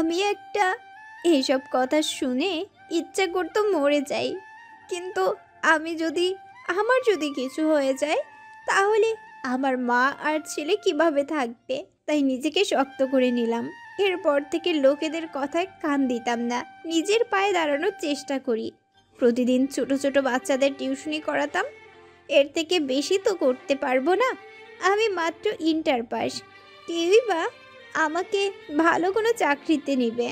আমি একটা এইসব কথা শুনে ইচ্ছা করতো মরে যাই, কিন্তু আমার যদি কিছু হয়ে যায় তাহলে আমার মা আর ছেলে কিভাবে থাকবে, তাই নিজেকে শক্ত করে নিলাম। এরপর থেকে লোকেদের কথায় কান দিতাম না, নিজের পায়ে দাঁড়ানোর চেষ্টা করি। প্রতিদিন ছোট ছোট বাচ্চাদের টিউশনি করাতাম। এর থেকে বেশি তো করতে পারবো না। আমি মাত্র ইন্টার পাস, কেউই বা আমাকে ভালো কোনো চাকরিতে নেবে,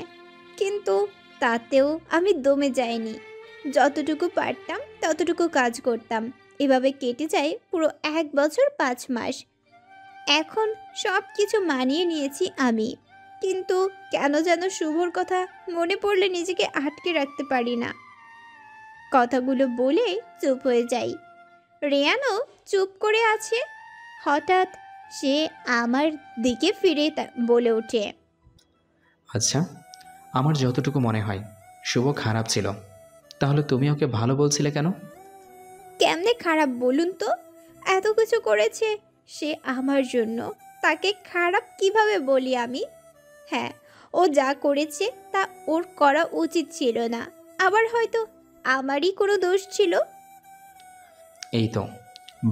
কিন্তু তাতেও আমি দমে যাইনি। যতটুকু পারতাম ততটুকু কাজ করতাম। এভাবে কেটে যায় পুরো 1 বছর 5 মাস। এখন সব কিছু মানিয়ে নিয়েছি আমি, কিন্তু কেন যেন শুভর কথা মনে পড়লে নিজেকে আটকে রাখতে পারি না। কথাগুলো বলে চুপ হয়ে যাই। রেয়ানও চুপ করে আছে। হঠাৎ সে আমার দিকে ফিরে বলে ওঠে, আচ্ছা, আমার যতটুকু মনে হয় শুভ খারাপ ছিল, তাহলে তুমি ওকে ভালো বলছিলে কেন? কেমনে খারাপ বলুন তো? এত কিছু করেছে সে আমার জন্য, তাকে খারাপ কিভাবে বলি আমি? হ্যাঁ, ও যা করেছে তা ওর করা উচিত ছিল না, আবার হয়তো আমারই কোনো দোষ ছিল। এই তো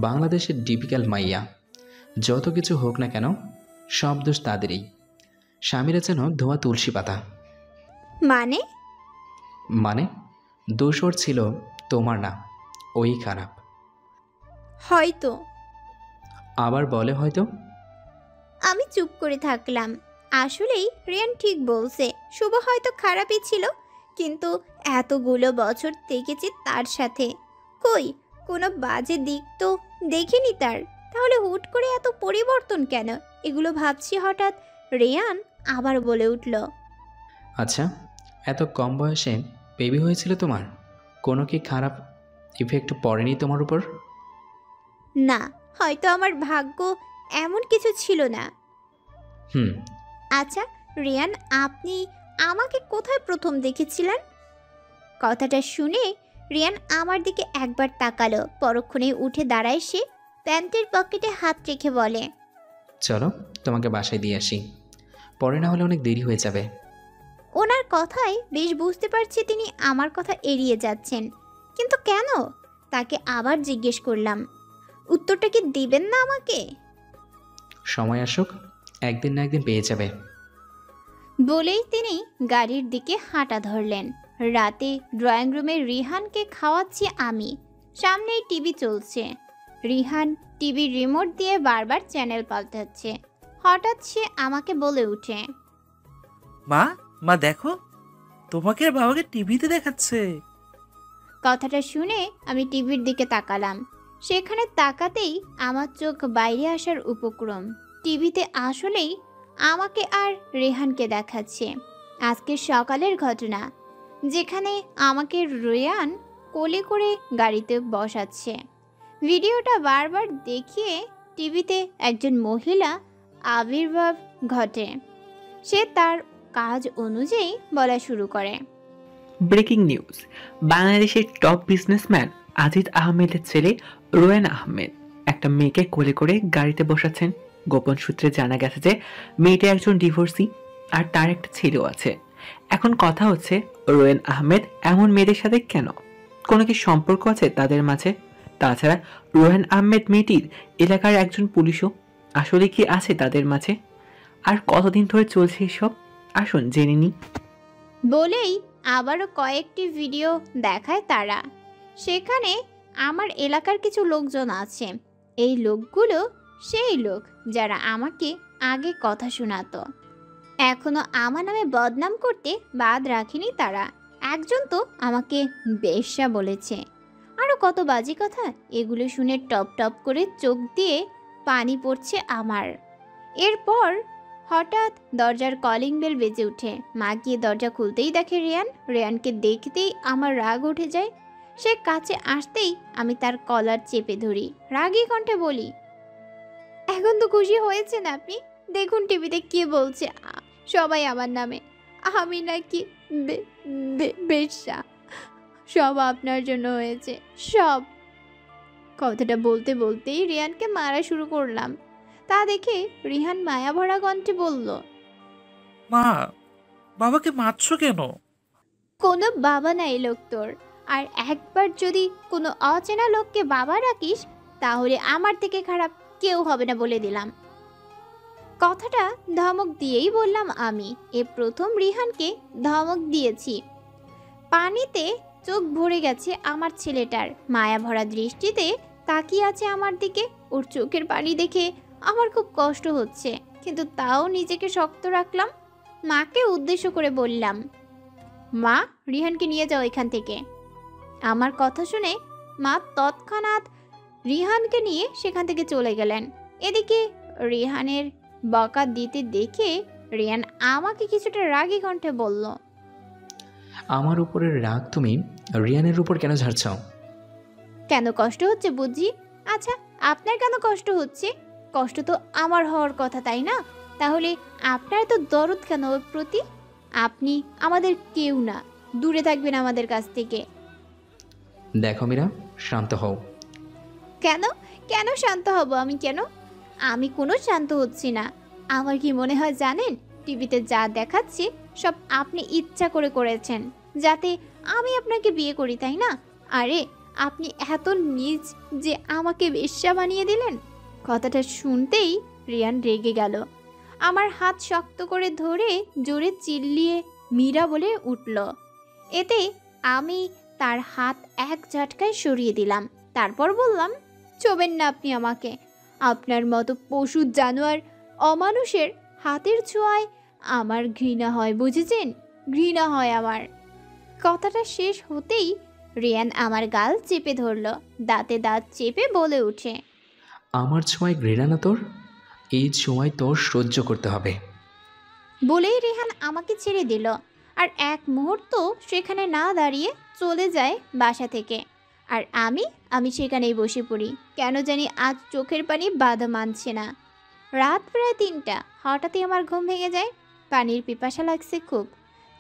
বাংলাদেশের ডিপিক্যাল মাইয়া, যত কিছু হোক না কেন সব দোষ তাদেরই। স্বামীরা যেন ধোয়া তুলসী পাতা। মানে? মানে দোষ ওর ছিল, তোমার না। ওই খারাপ। হয়তো। আবার বলে হয়তো। আমি চুপ করে থাকলাম। আসলেই রিয়ান ঠিক বলছে, শুভ হয়তো খারাপই ছিল, কিন্তু এতগুলো বছর থেকেছি তার সাথে, কই কোনো বাজে দিক তো দেখিনি তার। তাহলে হুট করে এত পরিবর্তন কেন? এগুলো ভাবছি হঠাৎ রেয়ান আবার বলে উঠল, আচ্ছা, এত কম বয়সে বেবি হয়েছিল তোমার, কোনো কি খারাপ ইফেক্ট পড়েনি তোমার উপর? না, হয়তো আমার ভাগ্য এমন কিছু ছিল না। হুম। আচ্ছা রিয়ান, আপনি আমাকে কোথায় প্রথম দেখেছিলেন? কথাটা শুনে রিয়ান আমার দিকে একবার তাকালো, পরক্ষণেই উঠে দাঁড়ায় সে, প্যান্টের পকেটে হাত রেখে বলে, চলো তোমাকে বাসায় দিয়ে আসি, পরে না হলে অনেক দেরি হয়ে যাবে। ওনার কথায় বেশ বুঝতে পারছি তিনি আমার কথা এড়িয়ে যাচ্ছেন, কিন্তু কেন? তাকে আবার জিজ্ঞেস করলাম, উত্তরটা কি দিবেন না আমাকে? সময় আসুক, একদিন না একদিন পেয়ে যাবে। বলেই তিনি গাড়ির দিকে হাঁটা ধরলেন। রাতে ড্রয়িং রুমে রিহানকে খাওয়াচ্ছি আমি, সামনেই টিভি চলছে। রিহান টিভির রিমোট দিয়ে বারবার চ্যানেল পাল্টাচ্ছে। হঠাৎ সে আমাকে বলে উঠে, মা, মা দেখো, তোমাকে আর বাবাকে টিভিতে দেখাচ্ছে। কথাটা শুনে আমি টিভির দিকে তাকালাম। সেখানে তাকাতেই আমার চোখ বাইরে আসার উপক্রম। টিভিতে আসলেই আমাকে আর রেহানকে দেখাচ্ছে। আজকের সকালের ঘটনা, যেখানে আমাকে রেয়ান কোলে করে গাড়িতে বসাচ্ছে। ভিডিওটা বারবার দেখিয়ে টিভিতে একজন মহিলা আবির্ভাব ঘটে। সে তার কাজ অনুযায়ী বলা শুরু করে, ব্রেকিং নিউজ, বাংলাদেশের টপ বিজনেসম্যান আজিজ আহমেদের ছেলে রোয়েন আহমেদ একটা মেয়েকে কোলে করে গাড়িতে বসাচ্ছেন। গোপন সূত্রে জানা গেছে যে মেয়েটা একজন ডিভোর্সি আর তার একটা ছেলেও আছে। এখন কথা হচ্ছে, রোয়েন আহমেদ এমন মেয়েদের সাথে কেন? কোনো কি সম্পর্ক আছে তাদের মাঝে? তাছাড়া রোয়েন আহমেদ মেয়েটির এলাকার একজন পুলিশও, আসলে কি আছে তাদের মাঝে? আর কতদিন ধরে চলছে এসব, আসুন জেনে নিই। বলেই আবারও কয়েকটি ভিডিও দেখায় তারা। সেখানে আমার এলাকার কিছু লোকজন আছে। এই লোকগুলো সেই লোক যারা আমাকে আগে কথা শোনাতো। এখনো আমার নামে বদনাম করতে বাদ রাখেনি তারা। একজন তো আমাকে বেশ্যা বলেছে, আরও কত বাজে কথা। এগুলো শুনে টপ টপ করে চোখ দিয়ে পানি পড়ছে আমার। এরপর হঠাৎ দরজার কলিং বেল বেজে ওঠে। মা গিয়ে দরজা খুলতেই দেখে রেয়ান। রেয়ানকে দেখতেই আমার রাগ উঠে যায়। সে কাছে আসতেই আমি তার কলার চেপে ধরি, রাগী কণ্ঠে বলি, এখন তো খুশি হয়েছেন আপনি? দেখুন টিভিতে কি বলছে সবাই আমার নামে, আমি নাকি বেশ্যা। সব আপনার জন্য হয়েছে, সব। কথাটা বলতে বলতেই রিয়ানকে মারা শুরু করলাম। তা দেখে রিহান মায়া ভরা কণ্ঠে বলল, মা, বাবাকে মারছো কেন? কোনো বাবা নাই লোক তোর। আর একবার যদি কোনো অচেনা লোককে বাবা রাখিস তাহলে আমার থেকে খারাপ কেউ হবে না বলে দিলাম। কথাটা ধমক দিয়েই বললাম আমি। এ প্রথম রিহানকে ধমক দিয়েছি। পানিতে চোখ ভরে গেছে আমার ছেলেটার, মায়া ভরা দৃষ্টিতে তাকিয়ে আছে আমার দিকে। ওর চোখের পানি দেখে আমার খুব কষ্ট হচ্ছে, কিন্তু তাও নিজেকে শক্ত রাখলাম। মাকে উদ্দেশ্য করে বললাম, মা, রিহানকে নিয়ে যাও এখান থেকে। আমার কথা শুনে মা তৎক্ষণাৎ রিহানকে নিয়ে সেখান থেকে চলে গেলেন। এদিকে রিহানের বকা দিতে দেখে রিয়ান আমাকে কিছুটা রাগী কণ্ঠে বলল, আমার উপরের রাগ তুমি রিয়ানের উপর কেন ঝাড়ছ? কেন কষ্ট হচ্ছে বুঝি? আচ্ছা, আপনার কেন কষ্ট হচ্ছে? কষ্ট তো আমার হওয়ার কথা, তাই না? তাহলে আপনার তো দরদ কেন ওর প্রতি? আপনি আমাদের কেউ না, দূরে থাকবেন আমাদের কাছ থেকে। দেখো মীরা, শান্ত হও। কেন কেন শান্ত হব আমি? কেন আমি কোনো শান্ত হচ্ছি না। আমার কি মনে হয় জানেন, টিভিতে যা দেখাচ্ছে সব আপনি ইচ্ছা করে করেছেন যাতে আমি আপনাকে বিয়ে করি, তাই না? আরে আপনি এত নীচ যে আমাকে বেশ্যা বানিয়ে দিলেন। কথাটা শুনতেই রিয়ান রেগে গেল। আমার হাত শক্ত করে ধরে জোরে চিল্লিয়ে মীরা বলে উঠল। এতে আমি তার হাত এক ঝটকায় সরিয়ে দিলাম। তারপর বললাম, ছোবেন না আপনি আমাকে। আপনার মতো পশু জানোয়ার অমানুষের হাতের ছোঁয়ায় আমার ঘৃণা হয়, বুঝেছেন? ঘৃণা হয় আমার। কথাটা শেষ হতেই রিয়ান আমার গাল চেপে ধরল, দাঁতে দাঁত চেপে বলে উঠে, আমার ছোঁয়ায় ঘৃণা না তোর? এই ছোঁয়ায় তোর সহ্য করতে হবে। বলেই রেহান আমাকে ছেড়ে দিল। আর এক মুহূর্ত সেখানে না দাঁড়িয়ে চলে যায় বাসা থেকে। আর আমি সেখানেই বসে পড়ি। কেন জানি আজ চোখের পানি বাধা মানছে না। রাত প্রায় ৩টা। হঠাৎই আমার ঘুম ভেঙে যায়। পানির পিপাসা লাগছে খুব,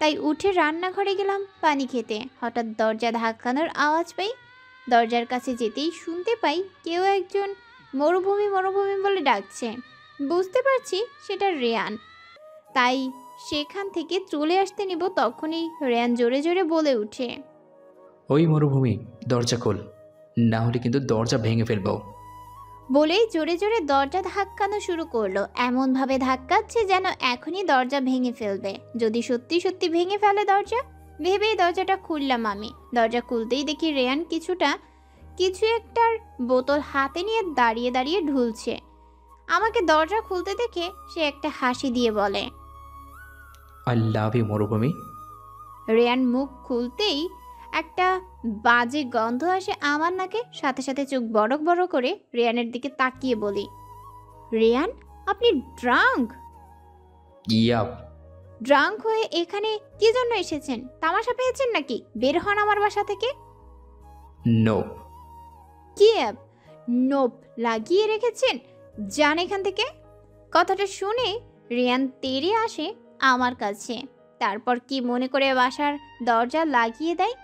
তাই উঠে রান্নাঘরে গেলাম পানি খেতে। হঠাৎ দরজা ধাক্কানোর আওয়াজ পাই। দরজার কাছে যেতেই শুনতে পাই কেউ একজন মরুভূমি মরুভূমি বলে ডাকছে। বুঝতে পারছি সেটা রেয়ান, তাই সেখান থেকে চলে আসতে নিব তখনই রেয়ান জোরে জোরে বলে উঠে, ওই মরুভূমি, দরজা খোল, না হলে কিন্তু দরজা ভেঙে ফেলবো। বলেই জোরে জোরে দরজা ধাক্কানো শুরু করলো। এমনভাবে ধাক্কাচ্ছে যেন এখনই দরজা ভেঙে ফেলবে। যদি সত্যি সত্যি ভেঙে ফেলে দরজা, ভেবেই দরজাটা খুললাম আমি। দরজা খুলতেই দেখি রেয়ান কিছু একটার বোতল হাতে নিয়ে দাঁড়িয়ে দাঁড়িয়ে ঢুলছে। আমাকে দরজা খুলতে দেখে সে একটা হাসি দিয়ে বলে, আই লাভ ইউ মরুভূমি। রেয়ান মুখ খুলতেই একটা বাজে গন্ধ আসে আমার নাকে। সাথে সাথে চোখ বড় বড় করে রেয়ানের দিকে তাকিয়ে বলি, রেয়ান, আপনি ড্রাঙ্ক? ইয়াপ। ড্রাঙ্ক হয়ে এখানে কি জন্য এসেছেন? তামাশা পেয়েছেন নাকি? বের হন আমার বাসা থেকে। নো। কি অ্যাপ নোপ লাগিয়ে রেখেছেন? যান এখান থেকে। কথাটা শুনে রিয়ান তেড়ে আসে আমার কাছে। তারপর কি মনে করে বাসার দরজা লাগিয়ে দেয়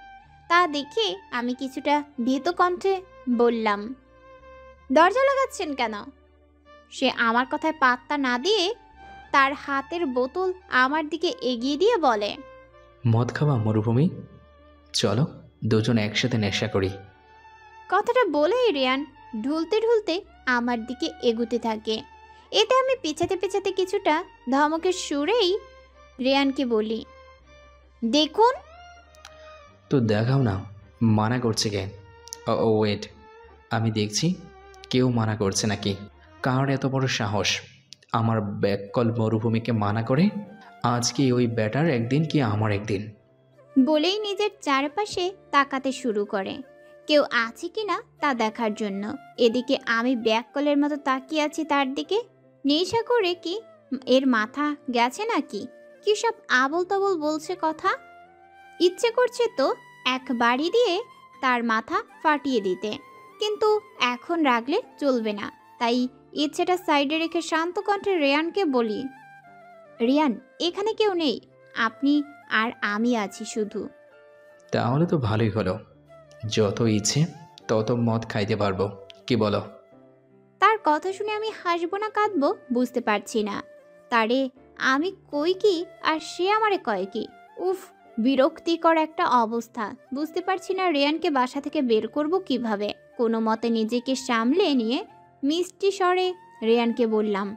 তা দেখে আমি কিছুটা ভীত কণ্ঠে বললাম, দরজা লাগাচ্ছেন কেন? সে আমার কথায় পাত্তা না দিয়ে তার হাতের বোতল আমার দিকে এগিয়ে দিয়ে বলে, মদ খাওয়া মরুভূমি, চলো দুজন একসাথে নেশা করি। কথাটা বলেই রিয়ান ঢুলতে ঢুলতে আমার দিকে এগুতে থাকে। এতে আমি পেছাতে পেছাতে কিছুটা ধমকের সুরেই রিয়ানকে বলি, দেখুন। তো দেখাও না, মানা করছে কে? ও ওয়েট, আমি দেখছি কেউ মানা করছে নাকি। কার এত বড় সাহস আমার ব্যাককল মরুভূমিকে মানা করে? আজকে ওই ব্যাটার একদিন কি আমার একদিন। বলেই নিজের চারপাশে তাকাতে শুরু করে, কেউ আছে কিনা তা দেখার জন্য। এদিকে আমি ব্যাককলের মতো তাকিয়ে আছি তার দিকে। নেশা করে কি এর মাথা গেছে নাকি? কি সব আবল তাবল বলছে কথা। ইচ্ছে করছে তো এক বাড়ি দিয়ে তার মাথা ফাটিয়ে দিতে, কিন্তু এখন রাগলে চলবে না। তাই ইচ্ছেটা সাইডে রেখে শান্ত কণ্ঠে রেয়ানকে বলি, রিয়ান, এখানে কেউ নেই, আপনি আর আমি আছি শুধু। তাহলে তো ভালোই হলো, যত ইচ্ছে তত মদ খাইতে পারবো, কি বলো? তার কথা শুনে আমি হাসবো না কাঁদবো বুঝতে পারছি না। তারে আমি কই কি আর সে আমারে কয় কি। উফ, বিরক্তিকর একটা অবস্থা। বুঝতে পারছি না রেয়ানকে বাসা থেকে বের করব কিভাবে। কোনো মতে নিজেকে সামলে নিয়ে মিষ্টি স্বরে রেয়ানকে বললাম,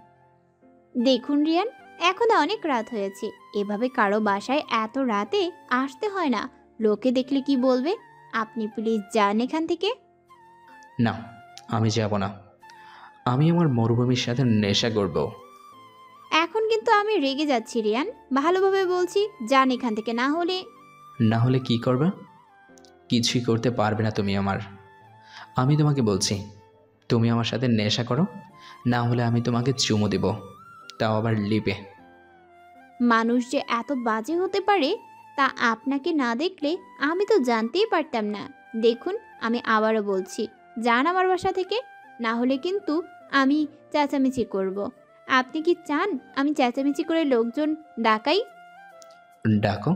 দেখুন রিয়ান, এখন অনেক রাত হয়েছে, এভাবে কারো বাসায় এত রাতে আসতে হয় না। লোকে দেখলে কি বলবে? আপনি প্লিজ যান এখান থেকে। না, আমি যাব না। আমি আমার মরুভূমির সাথে নেশা করব। এখন কিন্তু আমি রেগে যাচ্ছি রিয়ান, ভালোভাবে বলছি, যান এখান থেকে, না হলে। না হলে কি করবে? কিছুই করতে পারবে না তুমি আমার। আমি তোমাকে বলছি, তুমি আমার সাথে নেশা করো, না হলে আমি তোমাকে চুমু দেব, তাও আবার লিপে। মানুষ যে এত বাজে হতে পারে তা আপনাকে না দেখলে আমি তো জানতেই পারতাম না। দেখুন, আমি আবারও বলছি, যান আমার বাসা থেকে, না হলে কিন্তু আমি চেঁচামেচি করব। আপনি কি চান আমি চেঁচামেচি করে লোকজন ডাকাই? ডাকো,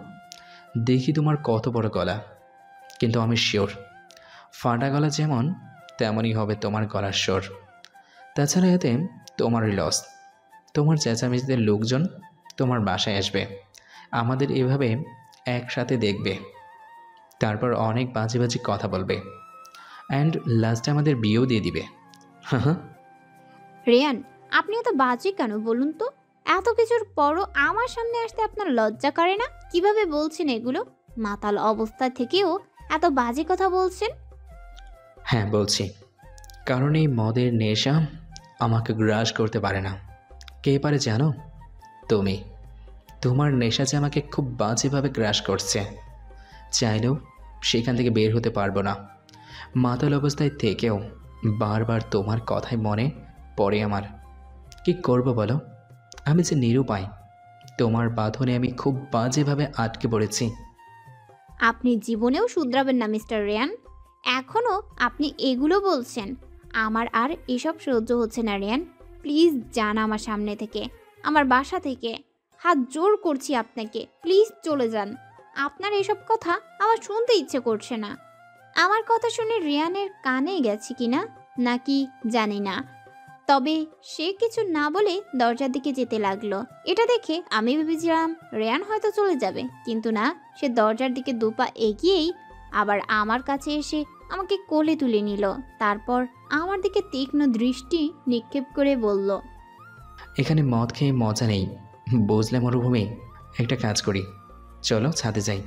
দেখি তোমার কত বড় গলা। কিন্তু আমি শিওর, ফাটা গলা যেমন তেমনই হবে তোমার গলার স্বর। তাছাড়া এতে তোমারই লস। তোমার চেঁচামেচিতে লোকজন তোমার বাসায় আসবে, আমাদের এভাবে একসাথে দেখবে, তারপর অনেক বাজে বাজে কথা বলবে, অ্যান্ড লাস্টে আমাদের বিয়েও দিয়ে দিবে। হ্যাঁ, রেয়ান, আপনি এত বাজে কেন বলুন তো? এত কিছুর পরও আমার সামনে আসতে আপনার লজ্জা করে না? কিভাবে বলছেন এগুলো? মাতাল অবস্থা থেকেও এত বাজে কথা বলছেন। হ্যাঁ বলছি, কারণ এই মদের নেশা আমাকে গ্রাস করতে পারে না। কে পারে জানো? তুমি। তোমার নেশা যে আমাকে খুব বাজেভাবে গ্রাস করছে। চাইলেও সেখান থেকে বের হতে পারবো না। মাতাল অবস্থায় থেকেও বারবার তোমার কথাই মনে পড়ে আমার। কি করব বলো? আমি যে নিরুপায়। তোমার বাঁধনে আমি খুব বাজেভাবে আটকে পড়েছি। আপনি জীবনেও শুধরাবেন না মিস্টার রেয়ান। এখনও আপনি এগুলো বলছেন। আমার আর এসব সহ্য হচ্ছে না রেয়ান। প্লিজ যান আমার সামনে থেকে, আমার বাসা থেকে। হাত জোর করছি আপনাকে, প্লিজ চলে যান। আপনার এসব কথা আমার শুনতে ইচ্ছে করছে না। আমার কথা শুনে রেয়ানের কানে গেছে কিনা নাকি জানি না, তবে সে কিছু না বলে দরজার দিকে যেতে লাগলো। এটা দেখে আমি ভেবেছিলাম রেয়ান হয়তো চলে যাবে, কিন্তু না, সে দরজার দিকে দুপা এগিয়েই আবার আমার কাছে এসে আমাকে কোলে তুলে নিল। তারপর আমার দিকে তীক্ষ্ণ দৃষ্টি নিক্ষেপ করে বলল, এখানে মদ খেয়ে মজা নেই, বুঝলে মরুভূমি? একটা কাজ করি, চলো ছাদে যাই,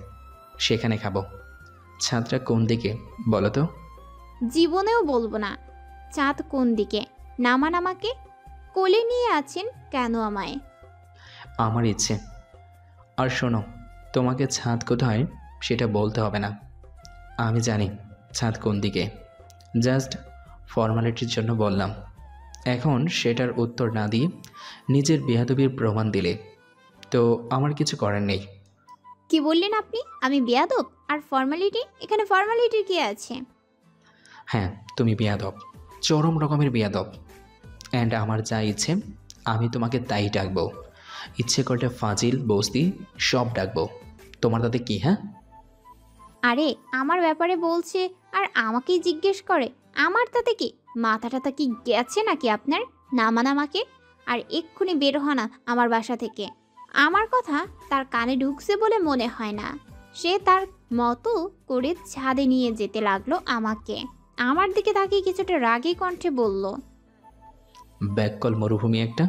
সেখানে খাবো। ছাদটা কোন দিকে বলো তো? জীবনেও বলবো না। চাঁদ কোন দিকে? নামান আমাকে। কোলে নিয়ে আছেন কেন আমায়? আমার ইচ্ছে। আর শোনো, তোমাকে ছাদ কোথায় সেটা বলতে হবে না। আমি জানি ছাদ কোন দিকে, জাস্ট ফর্মালিটির জন্য বললাম। এখন সেটার উত্তর না দিয়ে নিজের বেয়াদবির প্রমাণ দিলে তো আমার কিছু করার নেই। কি বললেন আপনি? আমি বেয়াদব? আর ফর্মালিটি? এখানে ফর্মালিটির কি আছে? হ্যাঁ, তুমি বেয়াদব, চরম রকমের বেয়াদব। অ্যান্ড আমার যা ইচ্ছে আমি তোমাকে তাই ডাকবো। ইচ্ছে করলে ফাজিল, বস্তি সব ডাকবো। তোমার তাতে কি? হ্যাঁ, আরে আমার ব্যাপারে বলছে আর আমাকেই জিজ্ঞেস করে, আমার তাতে কি? মাথাটাতে কি গেছে নাকি আপনার? নামান আমাকে, আর এক্ষুনি বের হন না আমার বাসা থেকে। আমার কথা তার কানে ঢুকছে বলে মনে হয় না। সে তার মতো করে ছাদে নিয়ে যেতে লাগলো আমাকে। আমার দিকে তাকিয়ে কিছুটা রাগী কণ্ঠে বলল, ব্যাককল মরুভূমি একটা।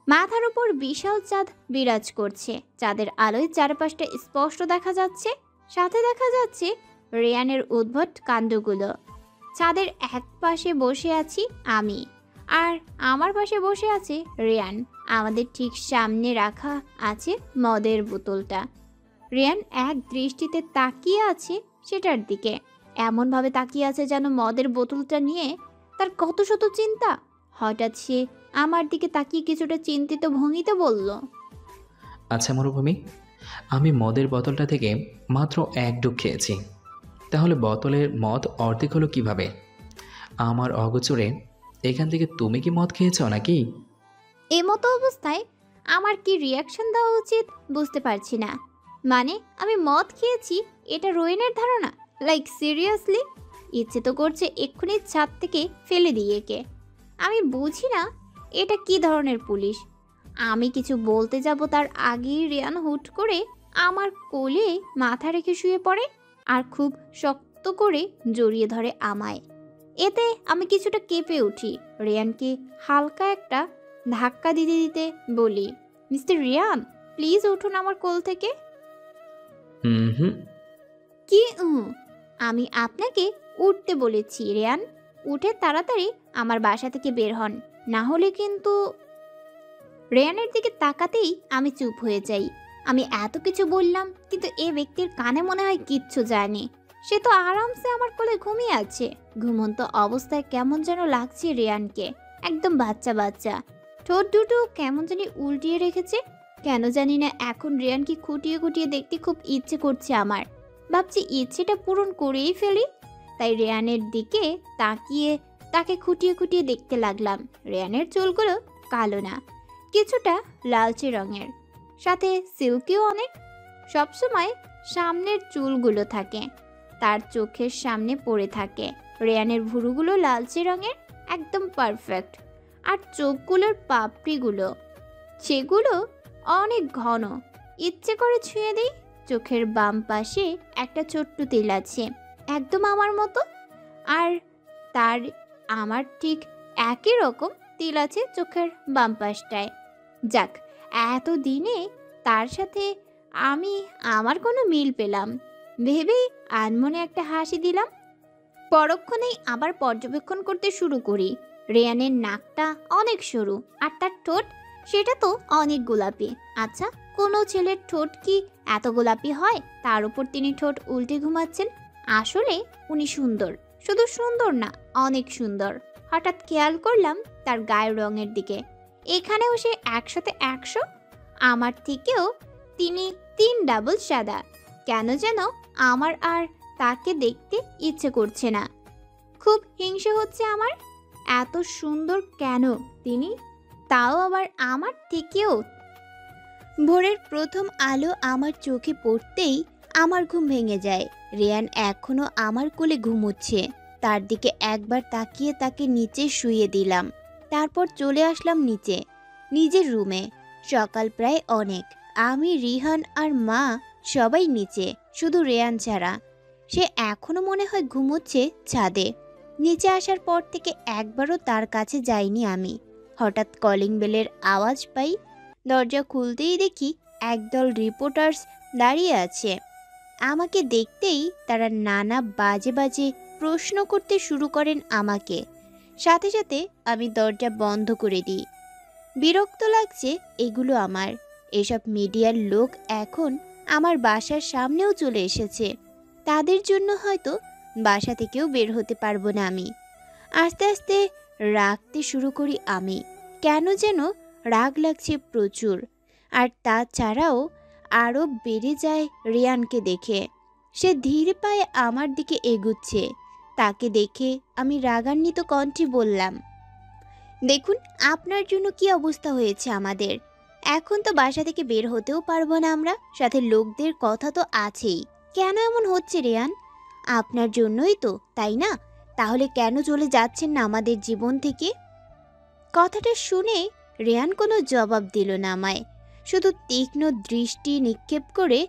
মাথার উপর বিশাল চাঁদ বিরাজ করছে। চাঁদের আলোয় চারপাশটা স্পষ্ট দেখা যাচ্ছে, সাথে দেখা যাচ্ছে রেয়ানের উদ্ভট কাণ্ডগুলো। চাঁদের এক পাশে বসে আছি আমি, আর আমার পাশে বসে আছে রেয়ান। আমাদের ঠিক সামনে রাখা আছে মদের বোতলটা। রেয়ান এক দৃষ্টিতে তাকিয়ে আছে সেটার দিকে, এমনভাবে তাকিয়ে আছে যেন মদের বোতলটা নিয়ে তার কত শত চিন্তা। হঠাৎ সে আমার দিকে তাকিয়ে কিছুটা চিন্তিত ভঙ্গিতে বলল, আচ্ছা মরুভূমি, আমি মদের বোতলটা থেকে মাত্র এক ডুব খেয়েছি, তাহলে বোতলের মদ অর্ধেক হলো কিভাবে? আমার অগোচরে এখান থেকে তুমি কি মদ খেয়েছ নাকি? এমতো অবস্থায় আমার কি রিয়াকশন দেওয়া উচিত বুঝতে পারছি না। মানে আমি মদ খেয়েছি এটা রোয়েনের ধারণা? Like seriously? ইচ্ছে তো করছে এক্ষুনি ছাদ থেকে ফেলে দিয়ে একে। আমি বুঝি না এটা কি ধরনের পুলিশ। আমি কিছু বলতে যাব তার আগেই রেয়ান হুট করে আমার কোলে মাথা রেখে শুয়ে পড়ে আর খুব শক্ত করে জড়িয়ে ধরে আমায়। এতে আমি কিছুটা কেঁপে উঠি। রেয়ানকে হালকা একটা ধাক্কা দিতে দিতে বলি, মিস্টার রিয়ান, প্লিজ উঠুন আমার কোল থেকে। হুম হুম। কি আমি আপনাকে উঠতে বলেছি রেয়ান। উঠে তাড়াতাড়ি আমার বাসা থেকে বের হন, না হলে কিন্তু। রেয়ানের দিকে তাকাতেই আমি চুপ হয়ে যাই। আমি এত কিছু বললাম, কিন্তু এ ব্যক্তির কানে মনে হয় কিচ্ছু যায়নি। সে তো আরামসে আমার কোলে ঘুমিয়ে আছে। ঘুমন্ত অবস্থায় কেমন যেন লাগছে রেয়ানকে, একদম বাচ্চা বাচ্চা। ঠোঁট দুটো কেমন জানি উল্টিয়ে রেখেছে। কেন জানি না এখন রেয়ানকে খুঁটিয়ে খুঁটিয়ে দেখতে খুব ইচ্ছে করছে আমার। ভাবছি ইচ্ছেটা পূরণ করেই ফেলি। তাই রেয়ানের দিকে তাকিয়ে তাকে খুঁটিয়ে খুঁটিয়ে দেখতে লাগলাম। রেয়ানের চুলগুলো কালো না, কিছুটা লালচে রঙের, সাথে সিল্কিও অনেক। সবসময় সামনের চুলগুলো থাকে তার চোখের সামনে পড়ে থাকে। রেয়ানের ভুরুগুলো লালচে রঙের, একদম পারফেক্ট। আর চোখগুলোর পাপড়িগুলো, সেগুলো অনেক ঘন। ইচ্ছে করে ছুঁয়ে দিই। চোখের বাম পাশে একটা ছোট্ট তিল আছে, একদম আমার মতো। আর তার আমার ঠিক একই রকম তিল আছে চোখের বাম পাশটায়। যাক, এত দিনে তার সাথে আমি আমার কোনো মিল পেলাম ভেবেই আনমনে একটা হাসি দিলাম। পরক্ষণেই আবার পর্যবেক্ষণ করতে শুরু করি। রেয়ানের নাকটা অনেক সরু, আর তার ঠোঁট সেটা তো অনেক গোলাপি। আচ্ছা, কোনো ছেলের ঠোঁট কি এত গোলাপি হয়? তার উপর তিনি ঠোঁট উল্টে ঘুমাচ্ছেন। আসলে উনি সুন্দর, শুধু সুন্দর না, অনেক সুন্দর। হঠাৎ খেয়াল করলাম তার গায়ের রঙের দিকে। এখানেও সে 100-তে 100। আমার থেকেও তিনি 3 ডাবল সাদা। কেন যেন আমার আর তাকে দেখতে ইচ্ছে করছে না। খুব হিংসে হচ্ছে আমার। এত সুন্দর কেন তিনি, তাও আবার আমার থেকেও। ভোরের প্রথম আলো আমার চোখে পড়তেই আমার ঘুম ভেঙে যায়। রেয়ান এখনো আমার কোলে ঘুমোচ্ছে। তার দিকে একবার তাকিয়ে তাকে নিচে শুইয়ে দিলাম। তারপর চলে আসলাম নিচে, নিজের রুমে। সকাল প্রায় অনেক। আমি, রিহান আর মা সবাই নিচে, শুধু রেয়ান ছাড়া। সে এখনো মনে হয় ঘুমোচ্ছে ছাদে। নিচে আসার পর থেকে একবারও তার কাছে যাইনি আমি। হঠাৎ কলিং বেলের আওয়াজ পাই। দরজা খুলতেই দেখি একদল রিপোর্টার্স দাঁড়িয়ে আছে। আমাকে দেখতেই তারা নানা বাজে বাজে প্রশ্ন করতে শুরু করেন আমাকে। সাথে সাথে আমি দরজা বন্ধ করে দিই। বিরক্ত লাগছে এগুলো আমার। এসব মিডিয়ার লোক এখন আমার বাসার সামনেও চলে এসেছে। তাদের জন্য হয়তো বাসা থেকেও বের হতে পারবো না আমি। আস্তে আস্তে রাগতে শুরু করি আমি। কেন যেন রাগ লাগছে প্রচুর। আর তাছাড়াও আরও বেড়ে যায় রিয়ানকে দেখে। সে ধীরে পায়ে আমার দিকে এগুচ্ছে। তাকে দেখে আমি রাগান্বিত কণ্ঠে বললাম, দেখুন আপনার জন্য কি অবস্থা হয়েছে আমাদের। এখন তো বাসা থেকে বের হতেও পারবো না আমরা, সাথে লোকদের কথা তো আছেই। কেন এমন হচ্ছে রিয়ান? আপনার জন্যই তো, তাই না? তাহলে কেন চলে যাচ্ছেন না আমাদের জীবন থেকে? কথাটা শুনে রিয়ান কোনো জবাব দিল না আমায়, শুধু তীক্ষ্ণ দৃষ্টি নিক্ষেপ করে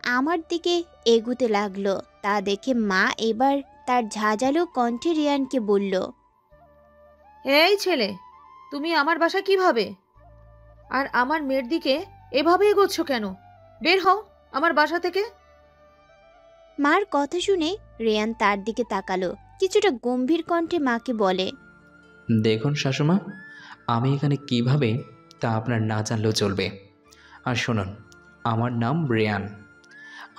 আমার দিকে এগুতে লাগলো। তা দেখে মা এবার তার ঝাঁঝালো কণ্ঠে রিয়ানকে বলল, এই ছেলে, তুমি আমার বাসা কিভাবে? আর আমার মেয়ের দিকে এভাবে এগোচ্ছ কেন? বের হও আমার বাসা থেকে। মার কথা শুনে রিয়ান তার দিকে তাকালো। কিছুটা গম্ভীর কণ্ঠে মাকে বলে, দেখুন শাশুমা, আমি এখানে কিভাবে তা আপনার না জানলেও চলবে। আর শুনুন, আমার নাম রেয়ান।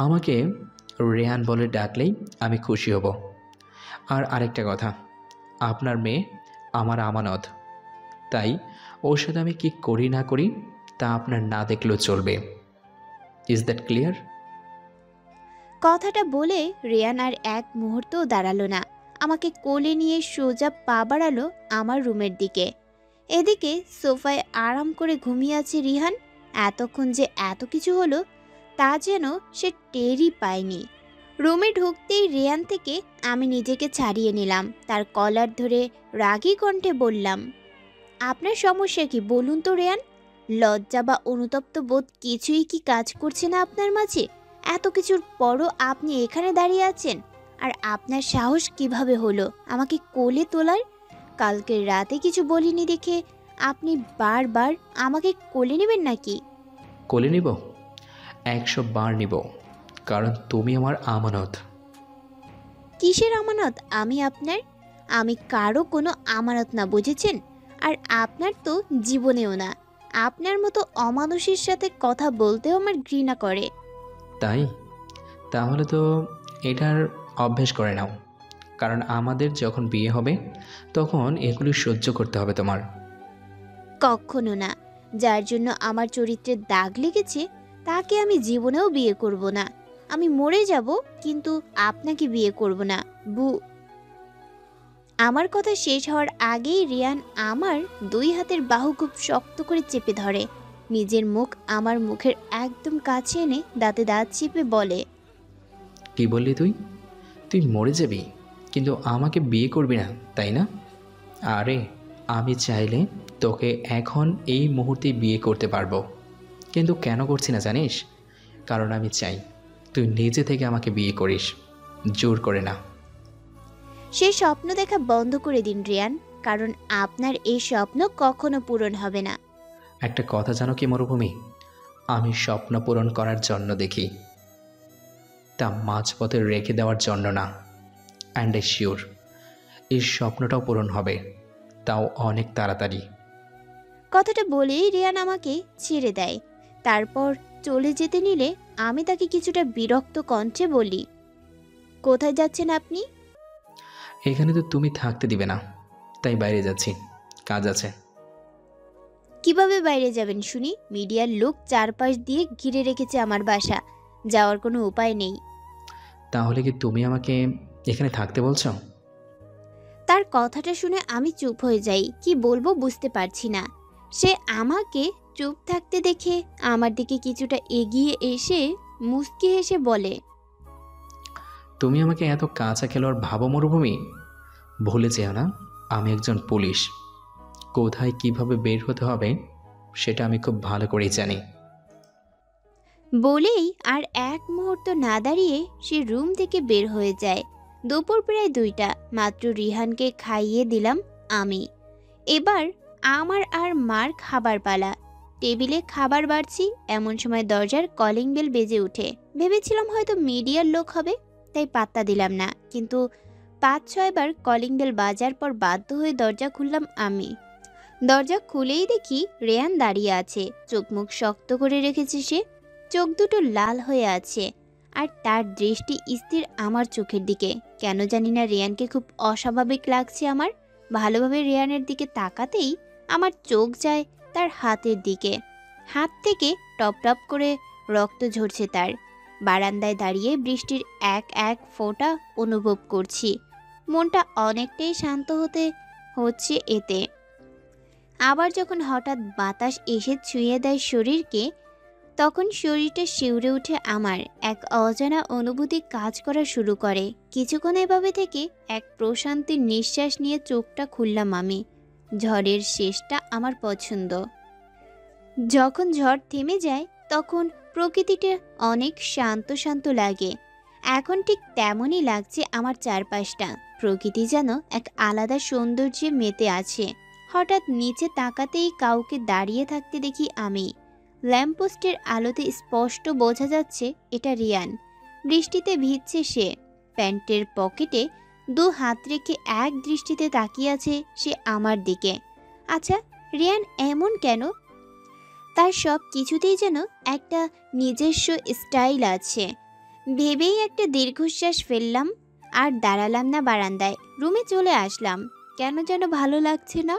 আমাকে রেয়ান বলে ডাকলেই আমি খুশি হব। আর আরেকটা কথা, আপনার মেয়ে আমার আমানত। তাই ওর সাথে আমি কি করি না করি তা আপনার না দেখলেও চলবে। Is that clear? কথাটা বলে রিয়ান আর এক মুহূর্তও দাঁড়ালো না। আমাকে কোলে নিয়ে সোজা পা বাড়ালো আমার রুমের দিকে। এদিকে সোফায় আরাম করে ঘুমিয়ে আছে রিহান। এতক্ষণ যে এত কিছু হলো তা যেন সে টেরই পায়নি। রুমে ঢুকতেই রিয়ান থেকে আমি নিজেকে ছাড়িয়ে নিলাম। তার কলার ধরে রাগী কণ্ঠে বললাম, আপনার সমস্যা কি বলুন তো রিয়ান? লজ্জা বা অনুতপ্ত বোধ কিছুই কি কাজ করছে না আপনার মাঝে? এত কিছুর পরও আপনি এখানে দাঁড়িয়ে আছেন। আর আপনার সাহস কিভাবে হলো আমাকে কোলে তোলার? কালকে রাতে কিছু বলিনি দেখে আপনি বারবার আমাকে কোলে নেবেন নাকি? কোলে নিব? 100 বার নিব, কারণ তুমি আমার আমানত। কিসের আমানত আমি আপনার? আমি কারো কোনো আমানত না, বুঝেছেন? আর আপনার তো জীবনেও না। আপনার মতো অমানুষের সাথে কথা বলতেও আমার ঘৃণা করে। তাই? তাহলে তো এটার অভ্যেস করে নাও, কারণ আমাদের যখন বিয়ে হবে তখন এগুলি সহ্য করতে হবে তোমার। কখনো না। যার জন্য আমার চরিত্রে দাগ লেগেছে তাকে আমি জীবনেও বিয়ে করব না। আমি মরে যাব, কিন্তু আপনাকে বিয়ে করব না। আমার কথা শেষ হওয়ার আগেই রিয়ান আমার 2 হাতের বাহু খুব শক্ত করে চেপে ধরে। নিজের মুখ আমার মুখের একদম কাছে এনে দাঁতে দাঁত চেপে বলে, কি বললি তুই? তুই মরে যাবি কিন্তু আমাকে বিয়ে করবি না, তাই না? আরে আমি চাইলে তোকে এখন এই মুহূর্তে বিয়ে করতে পারবো, কিন্তু কেন করছি না জানিস? কারণ আমি চাই তুই নিজে থেকে আমাকে বিয়ে করিস, জোর করে না। সে স্বপ্ন দেখা বন্ধ করে দিন রিয়ান, কারণ আপনার এই স্বপ্ন কখনো পূরণ হবে না। একটা কথা জানো কি মরুভূমি, আমি স্বপ্ন পূরণ করার জন্য দেখি, তা মাঝপথে রেখে দেওয়ার জন্য না। অ্যান্ড আই শিওর এই স্বপ্নটাও পূরণ হবে, তাও অনেক তাড়াতাড়ি। কথাটা বলেই রিয়ান আমাকে ছেড়ে দেয়। তারপর চলে যেতে নিলে আমি তাকে কিছুটা বিরক্ত কণ্ঠে বলি, কোথায় যাচ্ছেন আপনি? এখানে তো তুমি থাকতে দিবে না, তাই বাইরে যাচ্ছি, কাজ আছে। কিভাবে বাইরে যাবেন শুনি? মিডিয়ার লোক চারপাশ দিয়ে ঘিরে রেখেছে আমার বাসা, যাওয়ার কোনো উপায় নেই। তাহলে কি তুমি আমাকে এখানে থাকতে বলছো? তার কথাটা শুনে আমি চুপ হয়ে যাই, কি বলবো বুঝতে পারছি না। সে আমাকে চুপ থাকতে দেখে আমার দিকে কিছুটা এগিয়ে এসে মুচকি হেসে বলে, তুমি আমাকে এত কাঁচা খেলোয়াড় ভাবো মরুভূমি? ভুলে যেও না আমি একজন পুলিশ। কোথায় কিভাবে বের হতে হবে সেটা আমি খুব ভালো করেই জানি। বলেই আর এক মুহূর্ত না দাঁড়িয়ে সে রুম থেকে বের হয়ে যায়। দুপুর প্রায় 2টা, মাত্র রিহানকে খাইয়ে দিলাম আমি। এবার আমার আর মার খাবার পালা। টেবিলে খাবার বাড়ছি, এমন সময় দরজার কলিং বেল বেজে ওঠে। ভেবেছিলাম হয়তো মিডিয়ার লোক হবে, তাই পাত্তা দিলাম না, কিন্তু 5-6 বার কলিং বেল বাজার পর বাধ্য হয়ে দরজা খুললাম আমি। দরজা খুলেই দেখি রেয়ান দাঁড়িয়ে আছে, চোখ মুখ শক্ত করে রেখেছে সে, চোখ দুটো লাল হয়ে আছে, আর তার দৃষ্টি স্থির আমার চোখের দিকে। কেন জানি না রেয়ানকে খুব অস্বাভাবিক লাগছে আমার। ভালোভাবে রেয়ানের দিকে তাকাতেই আমার চোখ যায় তার হাতের দিকে। হাত থেকে টপ টপ করে রক্ত ঝরছে তার। বারান্দায় দাঁড়িয়ে বৃষ্টির এক এক ফোঁটা অনুভব করছি। মনটা অনেকটাই শান্ত হচ্ছে এতে। আবার যখন হঠাৎ বাতাস এসে ছুঁয়ে দেয় শরীরকে, তখন শরীরটা শিউরে উঠে আমার। এক অজানা অনুভূতি কাজ করা শুরু করে। কিছুক্ষণ এভাবে থেকে এক প্রশান্তির নিঃশ্বাস নিয়ে চোখটা খুললাম আমি। ঝড়ের শেষটা আমার পছন্দ। যখন ঝড় থেমে যায় তখন প্রকৃতিটা অনেক শান্ত শান্ত লাগে। এখন ঠিক তেমনই লাগছে আমার চারপাশটা। প্রকৃতি যেন এক আলাদা সৌন্দর্যে মেতে আছে। হঠাৎ নিচে তাকাতেই কাউকে দাঁড়িয়ে থাকতে দেখি আমি। ল্যাম্পপোস্টের আলোতে স্পষ্ট বোঝা যাচ্ছে এটা রিয়ান। বৃষ্টিতে ভিজছে সে। প্যান্টের পকেটে 2 হাত রেখে এক দৃষ্টিতে তাকিয়ে আছে সে আমার দিকে। আচ্ছা, রিয়ান এমন কেন? তার সব কিছুতেই যেন একটা নিজস্ব স্টাইল আছে। ভেবেই একটা দীর্ঘশ্বাস ফেললাম, আর দাঁড়ালাম না বারান্দায়, রুমে চলে আসলাম। কেন যেন ভালো লাগছে না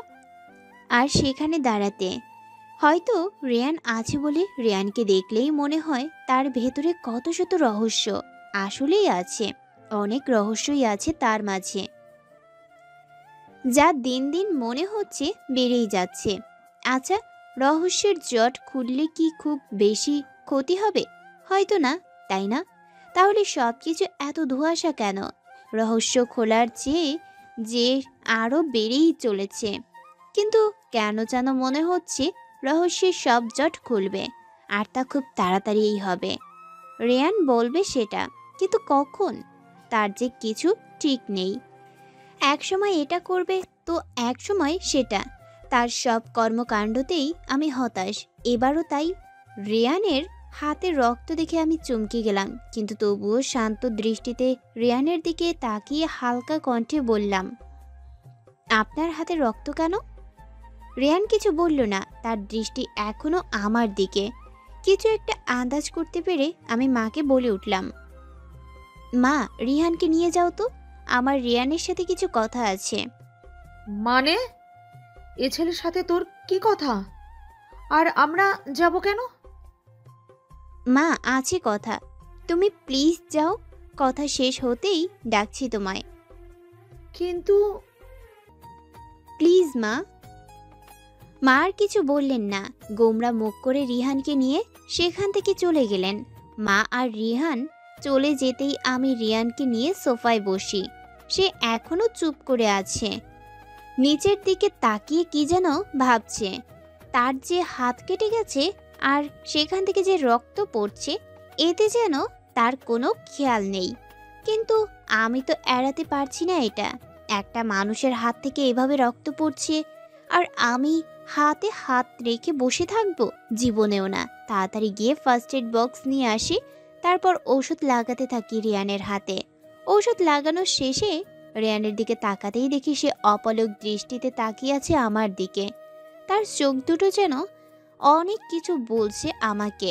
আর সেখানে দাঁড়াতে। হয়তো রেয়ান আছে বলে রেয়ানকে দেখলেই মনে হয় তার ভেতরে কত শত রহস্য। আসলেই আছে, অনেক রহস্যই আছে তার মাঝে, যা দিন দিন মনে হচ্ছে বেড়েই যাচ্ছে। আচ্ছা, রহস্যের জট খুললে কি খুব বেশি ক্ষতি হবে? হয়তো না, তাই না? তাহলে সব কিছু এত ধোঁয়াশা কেন? রহস্য খোলার চেয়ে যে আরও বেড়েই চলেছে। কিন্তু কেন যেন মনে হচ্ছে রহস্যের সব জট খুলবে, আর তা খুব তাড়াতাড়িই হবে। রেয়ান বলবে সেটা, কিন্তু কখন তার যে কিছু ঠিক নেই। এক সময় এটা করবে তো এক সময় সেটা। তার সব কর্মকাণ্ডতেই আমি হতাশ, এবারও তাই। রেয়ানের হাতে রক্ত দেখে আমি চমকে গেলাম, কিন্তু তবুও শান্ত দৃষ্টিতে রেয়ানের দিকে তাকিয়ে হালকা কণ্ঠে বললাম, আপনার হাতে রক্ত কেন? রেয়ান কিছু বলল না, তার দৃষ্টি এখনো আমার দিকে। কিছু একটা আন্দাজ করতে পেরে আমি মাকে বলে উঠলাম, মা, রিহানকে নিয়ে যাও তো, আমার রিয়ানের সাথে কিছু কথা আছে। মানে এ ছেলের সাথে তোর কি কথা? আর আমরা যাব কেন? মা, আছে কথা, তুমি প্লিজ যাও, কথা শেষ হতেই ডাকছি তোমায়। কিন্তু প্লিজ মা। মা আর কিছু বললেন না, গোমরা মুখ করে রিহানকে নিয়ে সেখান থেকে চলে গেলেন। মা আর রিহান চলে যেতেই আমি রিয়ানকে নিয়ে সোফায় বসি। সে এখনো চুপ করে আছে, নিচের দিকে তাকিয়ে কি যেন ভাবছে। তার যে হাত কেটে গেছে আর সেখান থেকে যে রক্ত পড়ছে, এতে যেন তার কোনো খেয়াল নেই। কিন্তু আমি তো এড়াতে পারছি না এটা। একটা মানুষের হাত থেকে এভাবে রক্ত পড়ছে, আর আমি হাতে হাত রেখে বসে থাকবো? জীবনেও না। তাড়াতাড়ি গিয়ে ফার্স্ট এড বক্স নিয়ে আসি, তারপর ওষুধ লাগাতে থাকি রিয়ানের হাতে। ওষুধ লাগানোর শেষে রিয়ানের দিকে তাকাতেই দেখি সে অপলক দৃষ্টিতে তাকিয়ে আছে আমার দিকে। তার চোখ দুটো যেন অনেক কিছু বলছে আমাকে,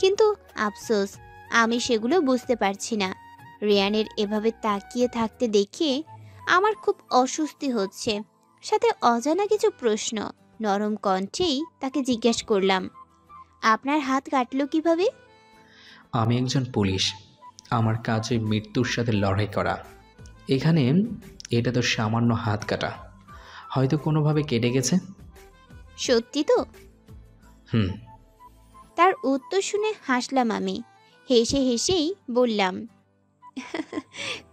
কিন্তু আফসোস আমি সেগুলো বুঝতে পারছি না। রিয়ানের এভাবে তাকিয়ে থাকতে দেখে আমার খুব অস্বস্তি হচ্ছে, সাথে অজানা কিছু প্রশ্ন। নরম কণ্ঠেই তাকে জিজ্ঞেস করলাম, আপনার হাত কাটলো কিভাবে? আমি একজন পুলিশ, আমার কাজ ওই মৃত্যুর সাথে লড়াই করা। এখানে এটা তো সামান্য হাত কাটা, হয়তো কোনোভাবে কেটে গেছে। সত্যি তো? হুম। তার উত্তর শুনে হাসলাম আমি। হেসে হেসেই বললাম,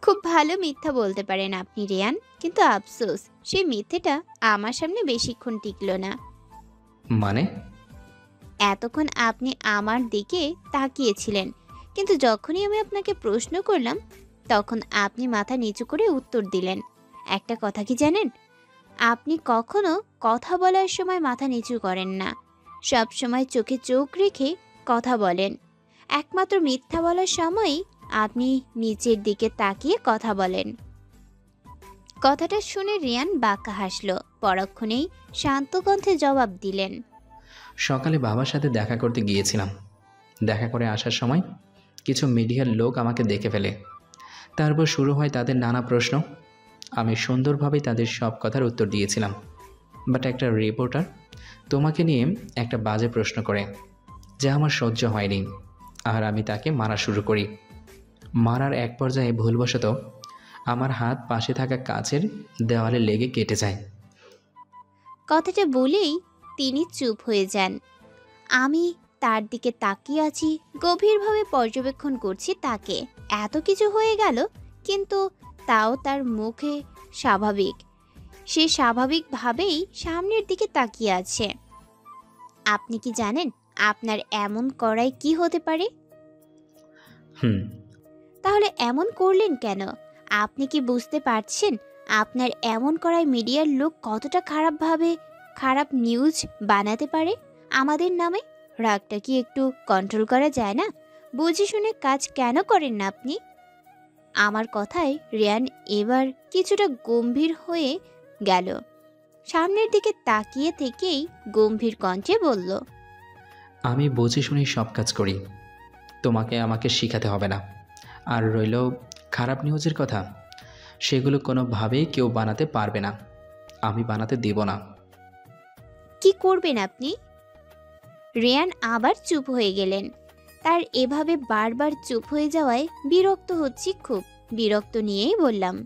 খুব ভালো মিথ্যা বলতে পারেন আপনি রিয়ান, কিন্তু আফসোস সেই মিথ্যেটা আমার সামনে বেশিক্ষণ টিকলো না। মানে? এতক্ষণ আপনি আমার দিকে তাকিয়েছিলেন, কিন্তু যখনই আমি আপনাকে প্রশ্ন করলাম তখন আপনি মাথা নিচু করে উত্তর দিলেন। একটা কথা কি জানেন, আপনি কখনো কথা বলার সময় মাথা নিচু করেন না, সব সময় চোখে চোখ রেখে কথা বলেন। একমাত্র মিথ্যা বলার সময়ই আপনি নিচের দিকে তাকিয়ে কথা বলেন। কথাটা শুনে রিয়ান বাঁকা হাসল, পরক্ষণেই শান্ত কণ্ঠে জবাব দিলেন, সকালে বাবার সাথে দেখা করতে গিয়েছিলাম। দেখা করে আসার সময় কিছু মিডিয়ার লোক আমাকে দেখে ফেলে। তারপর শুরু হয় তাদের নানা প্রশ্ন। আমি সুন্দরভাবেই তাদের সব কথার উত্তর দিয়েছিলাম, বাট একটা রিপোর্টার তোমাকে নিয়ে একটা বাজে প্রশ্ন করে, যা আমার সহ্য হয়নি, আর আমি তাকে মারা শুরু করি। মারার এক পর্যায়ে ভুলবশত আমার হাত পাশে থাকা কাচের দেওয়ালে লেগে কেটে যায়। কথাটা বলেই তিনি চুপ হয়ে যান। আমি তার দিকে তাকিয়ে আছি, গভীরভাবে পর্যবেক্ষণ করছি তাকে। এত কিছু হয়ে গেল, কিন্তু তাও তার মুখে স্বাভাবিক। সে স্বাভাবিকভাবেই সামনের দিকে তাকিয়ে আছে। আপনি কি জানেন আপনার এমন করায় কি হতে পারে? হুম। তাহলে এমন করলেন কেন? আপনি কি বুঝতে পারছেন আপনার এমন করায় মিডিয়ার লোক কতটা খারাপ নিউজ বানাতে পারে আমাদের নামে? রাগটা কি একটু কন্ট্রোল করা যায় না? বুঝে শুনে কাজ কেন করেন না আপনি? আমার কথায় রিয়ান এবার কিছুটা গম্ভীর হয়ে গেল। সামনের দিকে তাকিয়ে থেকেই গম্ভীর কণ্ঠে বলল, আমি বুঝে শুনে সব কাজ করি, তোমাকে আমাকে শিখাতে হবে না। আর রইল খারাপ নিউজের কথা, সেগুলো কোনোভাবেই কেউ বানাতে পারবে না, আমি বানাতে দেব না। কি করবেন আপনি? রিয়ান আবার চুপ হয়ে গেলেন। তার এভাবে বারবার চুপ হয়ে যাওয়ায় বিরক্ত হচ্ছি খুব। বিরক্ত নিয়েই বললাম,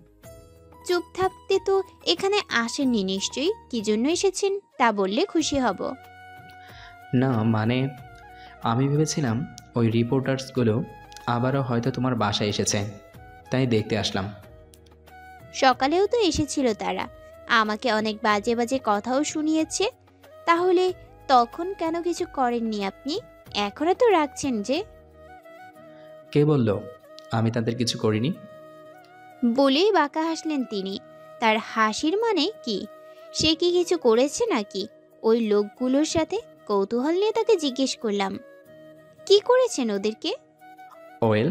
চুপ থাকতে তো এখানে আসেননি নিশ্চয়ই, কি জন্য এসেছেন তা বললে খুশি হব। না মানে, আমি ভেবেছিলাম ওই রিপোর্টার্সগুলো আবারও হয়তো তোমার বাসায় এসেছে, তাই দেখতে আসলাম। সকালেও তো এসেছিল তারা, আমাকে অনেক বাজে বাজে কথাও শুনিয়েছে। তাহলে তখন কেন কিছু করেননি আপনি? এখনো তো রাখছেন যে? কে বলল আমি তাদের কিছু করিনি? বলেই বাঁকা হাসলেন তিনি। তার হাসির মানে কি? সে কি কিছু করেছে নাকি? ওই লোকগুলোর সাথে কৌতূহল নিয়ে তাকে জিজ্ঞেস করলাম, কি করেছেন ওদেরকে? ওয়েল,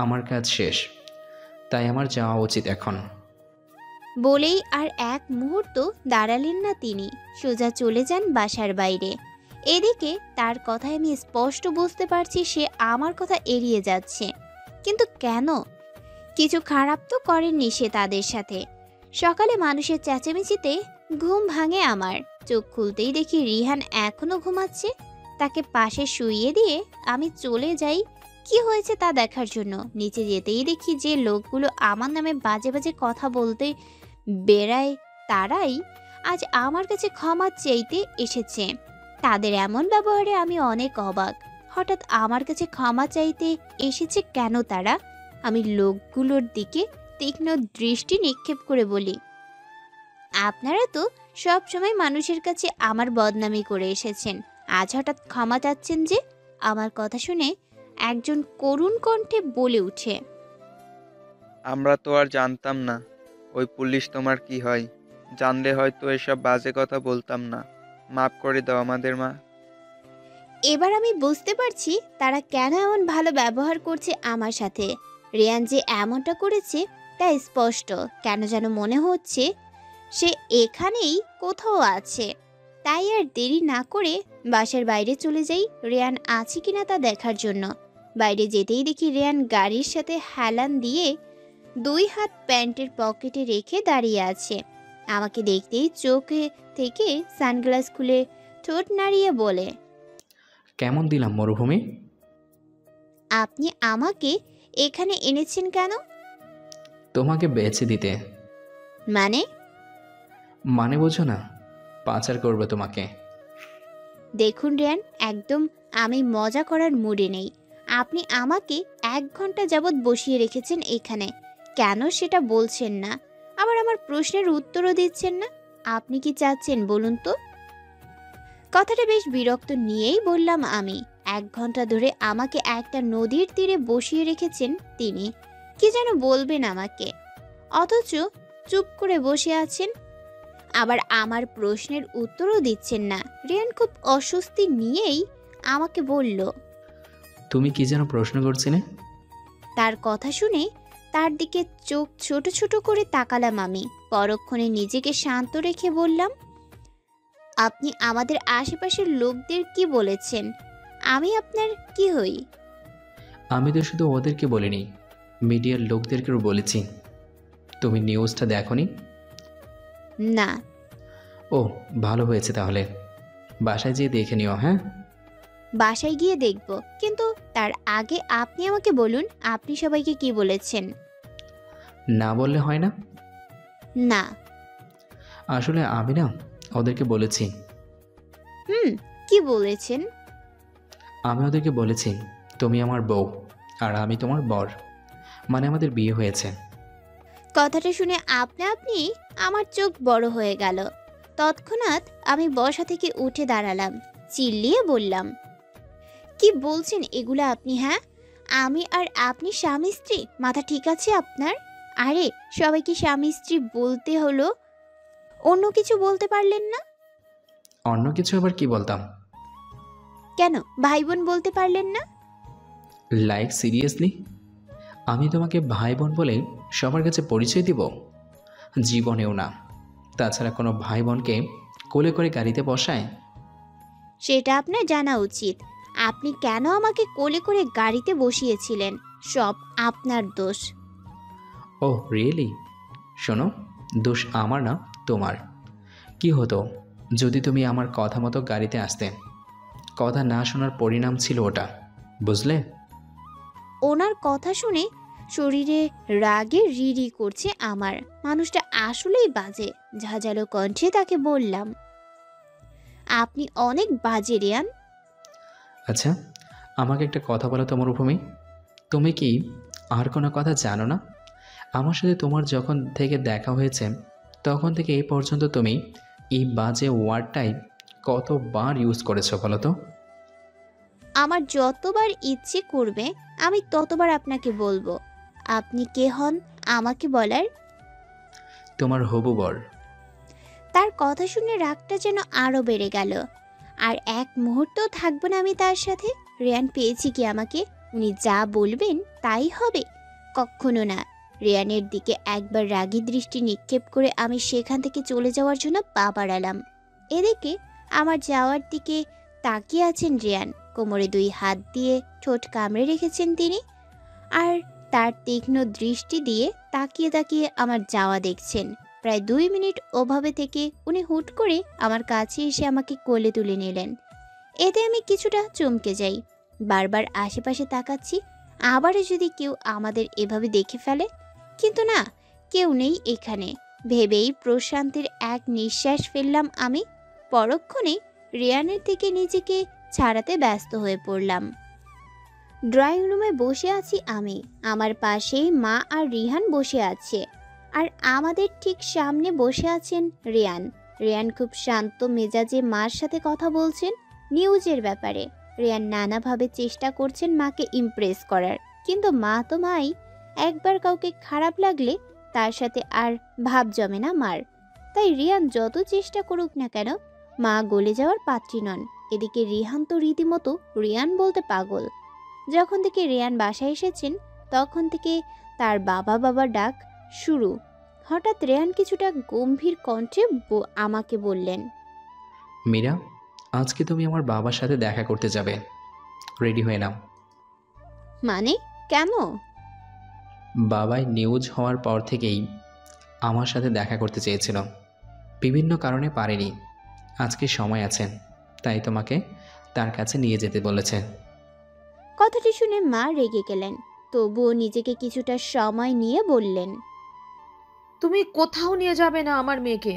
আমার কাজ শেষ, তাই আমার যাওয়া উচিত এখন। বলেই আর এক মুহূর্ত দাঁড়ালেন না তিনি, সোজা চলে যান বাসার বাইরে। এদিকে তার কথায় আমি স্পষ্ট বুঝতে পারছি সে আমার কথা এড়িয়ে যাচ্ছে, কিন্তু কেন? কিছু খারাপ তো করেননি সে তাদের সাথে। সকালে মানুষের চেঁচামেচিতে ঘুম ভাঙে আমার। চোখ খুলতেই দেখি রিহান এখনো ঘুমাচ্ছে। তাকে পাশে শুইয়ে দিয়ে আমি চলে যাই কি হয়েছে তা দেখার জন্য। নিচে যেতেই দেখি যে লোকগুলো আমার নামে বাজে বাজে কথা বলতে বেড়ায়, তারাই আজ আমার কাছে ক্ষমা চাইতে এসেছে। তাদের এমন ব্যবহারে আমি অনেক অবাক। হঠাৎ আমার কাছে ক্ষমা চাইতে এসেছে কেন তারা? আমি লোকগুলোর দিকে তীক্ষ্ণ দৃষ্টি নিক্ষেপ করে বলি, আপনারা তো সব সময় মানুষের কাছে আমার বদনামি করে এসেছেন, আজ হঠাৎ ক্ষমা চাচ্ছেন যে? আমার কথা শুনে একজন করুণ কণ্ঠে বলে উঠে, আমরা তো আর জানতাম না ওই পুলিশ তোমার কি হয়। জানলে হয়তো এসব বাজে কথা বলতাম না। মাফ করে দাও আমাদের মা। এবার আমি বুঝতে পারছি তারা কেন এমন ভালো ব্যবহার করছে আমার সাথে। রিয়ান যে এমনটা করেছে তা স্পষ্ট। কেন যেন মনে হচ্ছে সে এখানেই কোথাও আছে। তাই আর দেরি না করে বাসার বাইরে চলে যাই রিয়ান আছে কিনা তা দেখার জন্য। বাইরে যেতেই দেখি রিয়ান গাড়ির সাথে হেলান দিয়ে 2 হাত প্যান্টের পকেটে রেখে দাঁড়িয়ে আছে। আমাকে দেখতেই চোখে থেকে সানগ্লাস খুলে ঠোঁট নাড়িয়ে বলে, কেমন দিলাম মরুভূমি? আপনি আমাকে এখানে এনেছেন কেন? তোমাকে বেছে দিতে। মানে? মানে বোঝো না? পাচার করবে তোমাকে। দেখুন রিয়ান, একদম আমি মজা করার মুডে নেই। আপনি আমাকে 1 ঘন্টা যাবৎ বসিয়ে রেখেছেন এখানে, কেন সেটা বলছেন না। আবার আমার প্রশ্নের উত্তরও দিচ্ছেন না। আপনি কি চাচ্ছেন বলুন তো? কথাটা বেশ বিরক্ত নিয়েই বললাম আমি। 1 ঘন্টা ধরে আমাকে একটা নদীর তীরে বসিয়ে রেখেছেন তিনি, কি যেন বলবেন আমাকে, অথচ চুপ করে বসে আছেন। আবার আমার প্রশ্নের উত্তরও দিচ্ছেন না। রিয়ান খুব অস্বস্তি নিয়েই আমাকে বলল, তুমি কি যেন প্রশ্ন করছিলে? তার কথা শুনে তার দিকে চোখ ছোট ছোট করে তাকালাম আমি। পরক্ষণে নিজেকে শান্ত রেখে বললাম, আপনি আমাদের আশেপাশের লোকদের কি বলেছেন? আমি আপনার কি হই? আমি তো শুধু ওদেরকে বলিনি, মিডিয়ার লোকদেরকেও বলেছি। তুমি নিউজটা দেখোনি? না। ও, ভালো হয়েছে তাহলে। বাসায় যেয়ে দেখে নিও, হ্যাঁ? বাসায় গিয়ে দেখব, কিন্তু তার আগে আপনি আমাকে বলুন আপনি সবাইকে কি বলেছেন। না বললে হয় না? না। আসলে আমি না ওদেরকে বলেছি। কি বলেছেন? আমি ওদেরকে বলেছি তুমি আমার বউ আর আমি তোমার বর, মানে আমাদের বিয়ে হয়েছে। কথাটা শুনে আপনি আমার চোখ বড় হয়ে গেল। তৎক্ষণাৎ আমি বসা থেকে উঠে দাঁড়ালাম, চিল্লিয়ে বললাম, কি বলছেন এগুলো আপনি? হ্যাঁ, আমি আর আপনি স্বামী স্ত্রী? মাথা ঠিক আছে আপনার? আরে সবাইকে স্বামী স্ত্রী বলতে হলো, অন্য কিছু বলতে পারলেন না? অন্য কিছু আবার কি বলতাম? কেন ভাই বোন বলতে পারলেন না? Like seriously? আমি তোমাকে ভাই বোন বলে সবার কাছে পরিচয় দিব? জীবনেও না। তাছাড়া কোনো ভাই বোনকে কোলে করে গাড়িতে বসায়? সেটা আপনার জানা উচিত। আপনি কেন আমাকে কোলে করে গাড়িতে বসিয়েছিলেন, সব আপনার দোষ। ও রিয়েলি? শোনো, দোষ আমার না তোমার। কি হতো যদি তুমি আমার কথা মতো গাড়িতে আসতে? কথা না শোনার পরিণাম ছিল ওটা, বুঝলে? ওনার কথা শুনে শরীরে রাগে রিরি করছে আমার। মানুষটা আসলেই বাজে। ঝাঁঝালো কণ্ঠে তাকে বললাম, আপনি অনেক বাজে রিয়ান। আচ্ছা, আমাকে একটা কথা বলো তো মরুভূমি, তুমি কি আর কোনো কথা জানো না? আমার সাথে তোমার যখন থেকে দেখা হয়েছে তখন থেকে এই পর্যন্ত তুমি এই বাজে ওয়ার্ডটাই কতবার ইউজ করেছো বলো তো? আমার যতবার ইচ্ছে করবে আমি ততবার আপনাকে বলবো। আপনি কে হন আমাকে বলার? তোমার হবু বর। তার কথা শুনে রাগটা যেন আরো বেড়ে গেল। আর এক মুহূর্তও থাকবো না আমি তার সাথে। রেয়ান পেয়েছি কি আমাকে? উনি যা বলবেন তাই হবে? কখনো না। রেয়ানের দিকে একবার রাগী দৃষ্টি নিক্ষেপ করে আমি সেখান থেকে চলে যাওয়ার জন্য পা বাড়ালাম। এদিকে আমার যাওয়ার দিকে তাকিয়ে আছেন রেয়ান। কোমরে 2 হাত দিয়ে ঠোঁট কামড়ে রেখেছেন তিনি। আর তার তীক্ষ্ণ দৃষ্টি দিয়ে তাকিয়ে তাকিয়ে আমার যাওয়া দেখছেন। প্রায় 2 মিনিট ওভাবে থেকে উনি হুট করে আমার কাছে এসে আমাকে কোলে তুলে নিলেন। এতে আমি কিছুটা চমকে যাই। বারবার আশেপাশে তাকাচ্ছি, আবারও যদি কেউ আমাদের এভাবে দেখে ফেলে। কিন্তু না, কেউ নেই এখানে ভেবেই প্রশান্তির এক নিঃশ্বাস ফেললাম আমি। পরক্ষণে রেয়ানের থেকে নিজেকে ছাড়াতে ব্যস্ত হয়ে পড়লাম। ড্রয়িং রুমে বসে আছি আমি। আমার পাশেই মা আর রিহান বসে আছে। আর আমাদের ঠিক সামনে বসে আছেন রেয়ান। রেয়ান খুব শান্ত মেজাজে মার সাথে কথা বলছেন নিউজের ব্যাপারে। রেয়ান নানাভাবে চেষ্টা করছেন মাকে ইমপ্রেস করার, কিন্তু মা তো মাই। একবার কাউকে খারাপ লাগলে তার সাথে আর ভাব জমে না মার। তাই রিয়ান যত চেষ্টা করুক না কেন, মা গলে যাওয়ার পাত্রী নন। এদিকে রিহান তো রীতিমতো রিয়ান বলতে পাগল। যখন থেকে রেয়ান বাসায় এসেছেন তখন থেকে তার বাবা বাবা ডাক শুরু। হঠাৎ রেয়ান কিছুটা গম্ভীর কণ্ঠে আমাকে বললেন, মীরা, আজকে তুমি আমার বাবার সাথে দেখা করতে যাবে। রেডি হয়ে নাও। মানে কেন? বাবাই নিউজ হওয়ার পর থেকেই আমার সাথে দেখা করতে চেয়েছিল, বিভিন্ন কারণে পারেনি। আজকে সময় আছে, তাই তোমাকে তার কাছে নিয়ে যেতে বলেছে। কথাটি শুনে মা রেগে গেলেন, তবুও নিজেকে কিছুটা সময় নিয়ে বললেন, তুমি কোথাও নিয়ে যাবে না আমার মেয়েকে।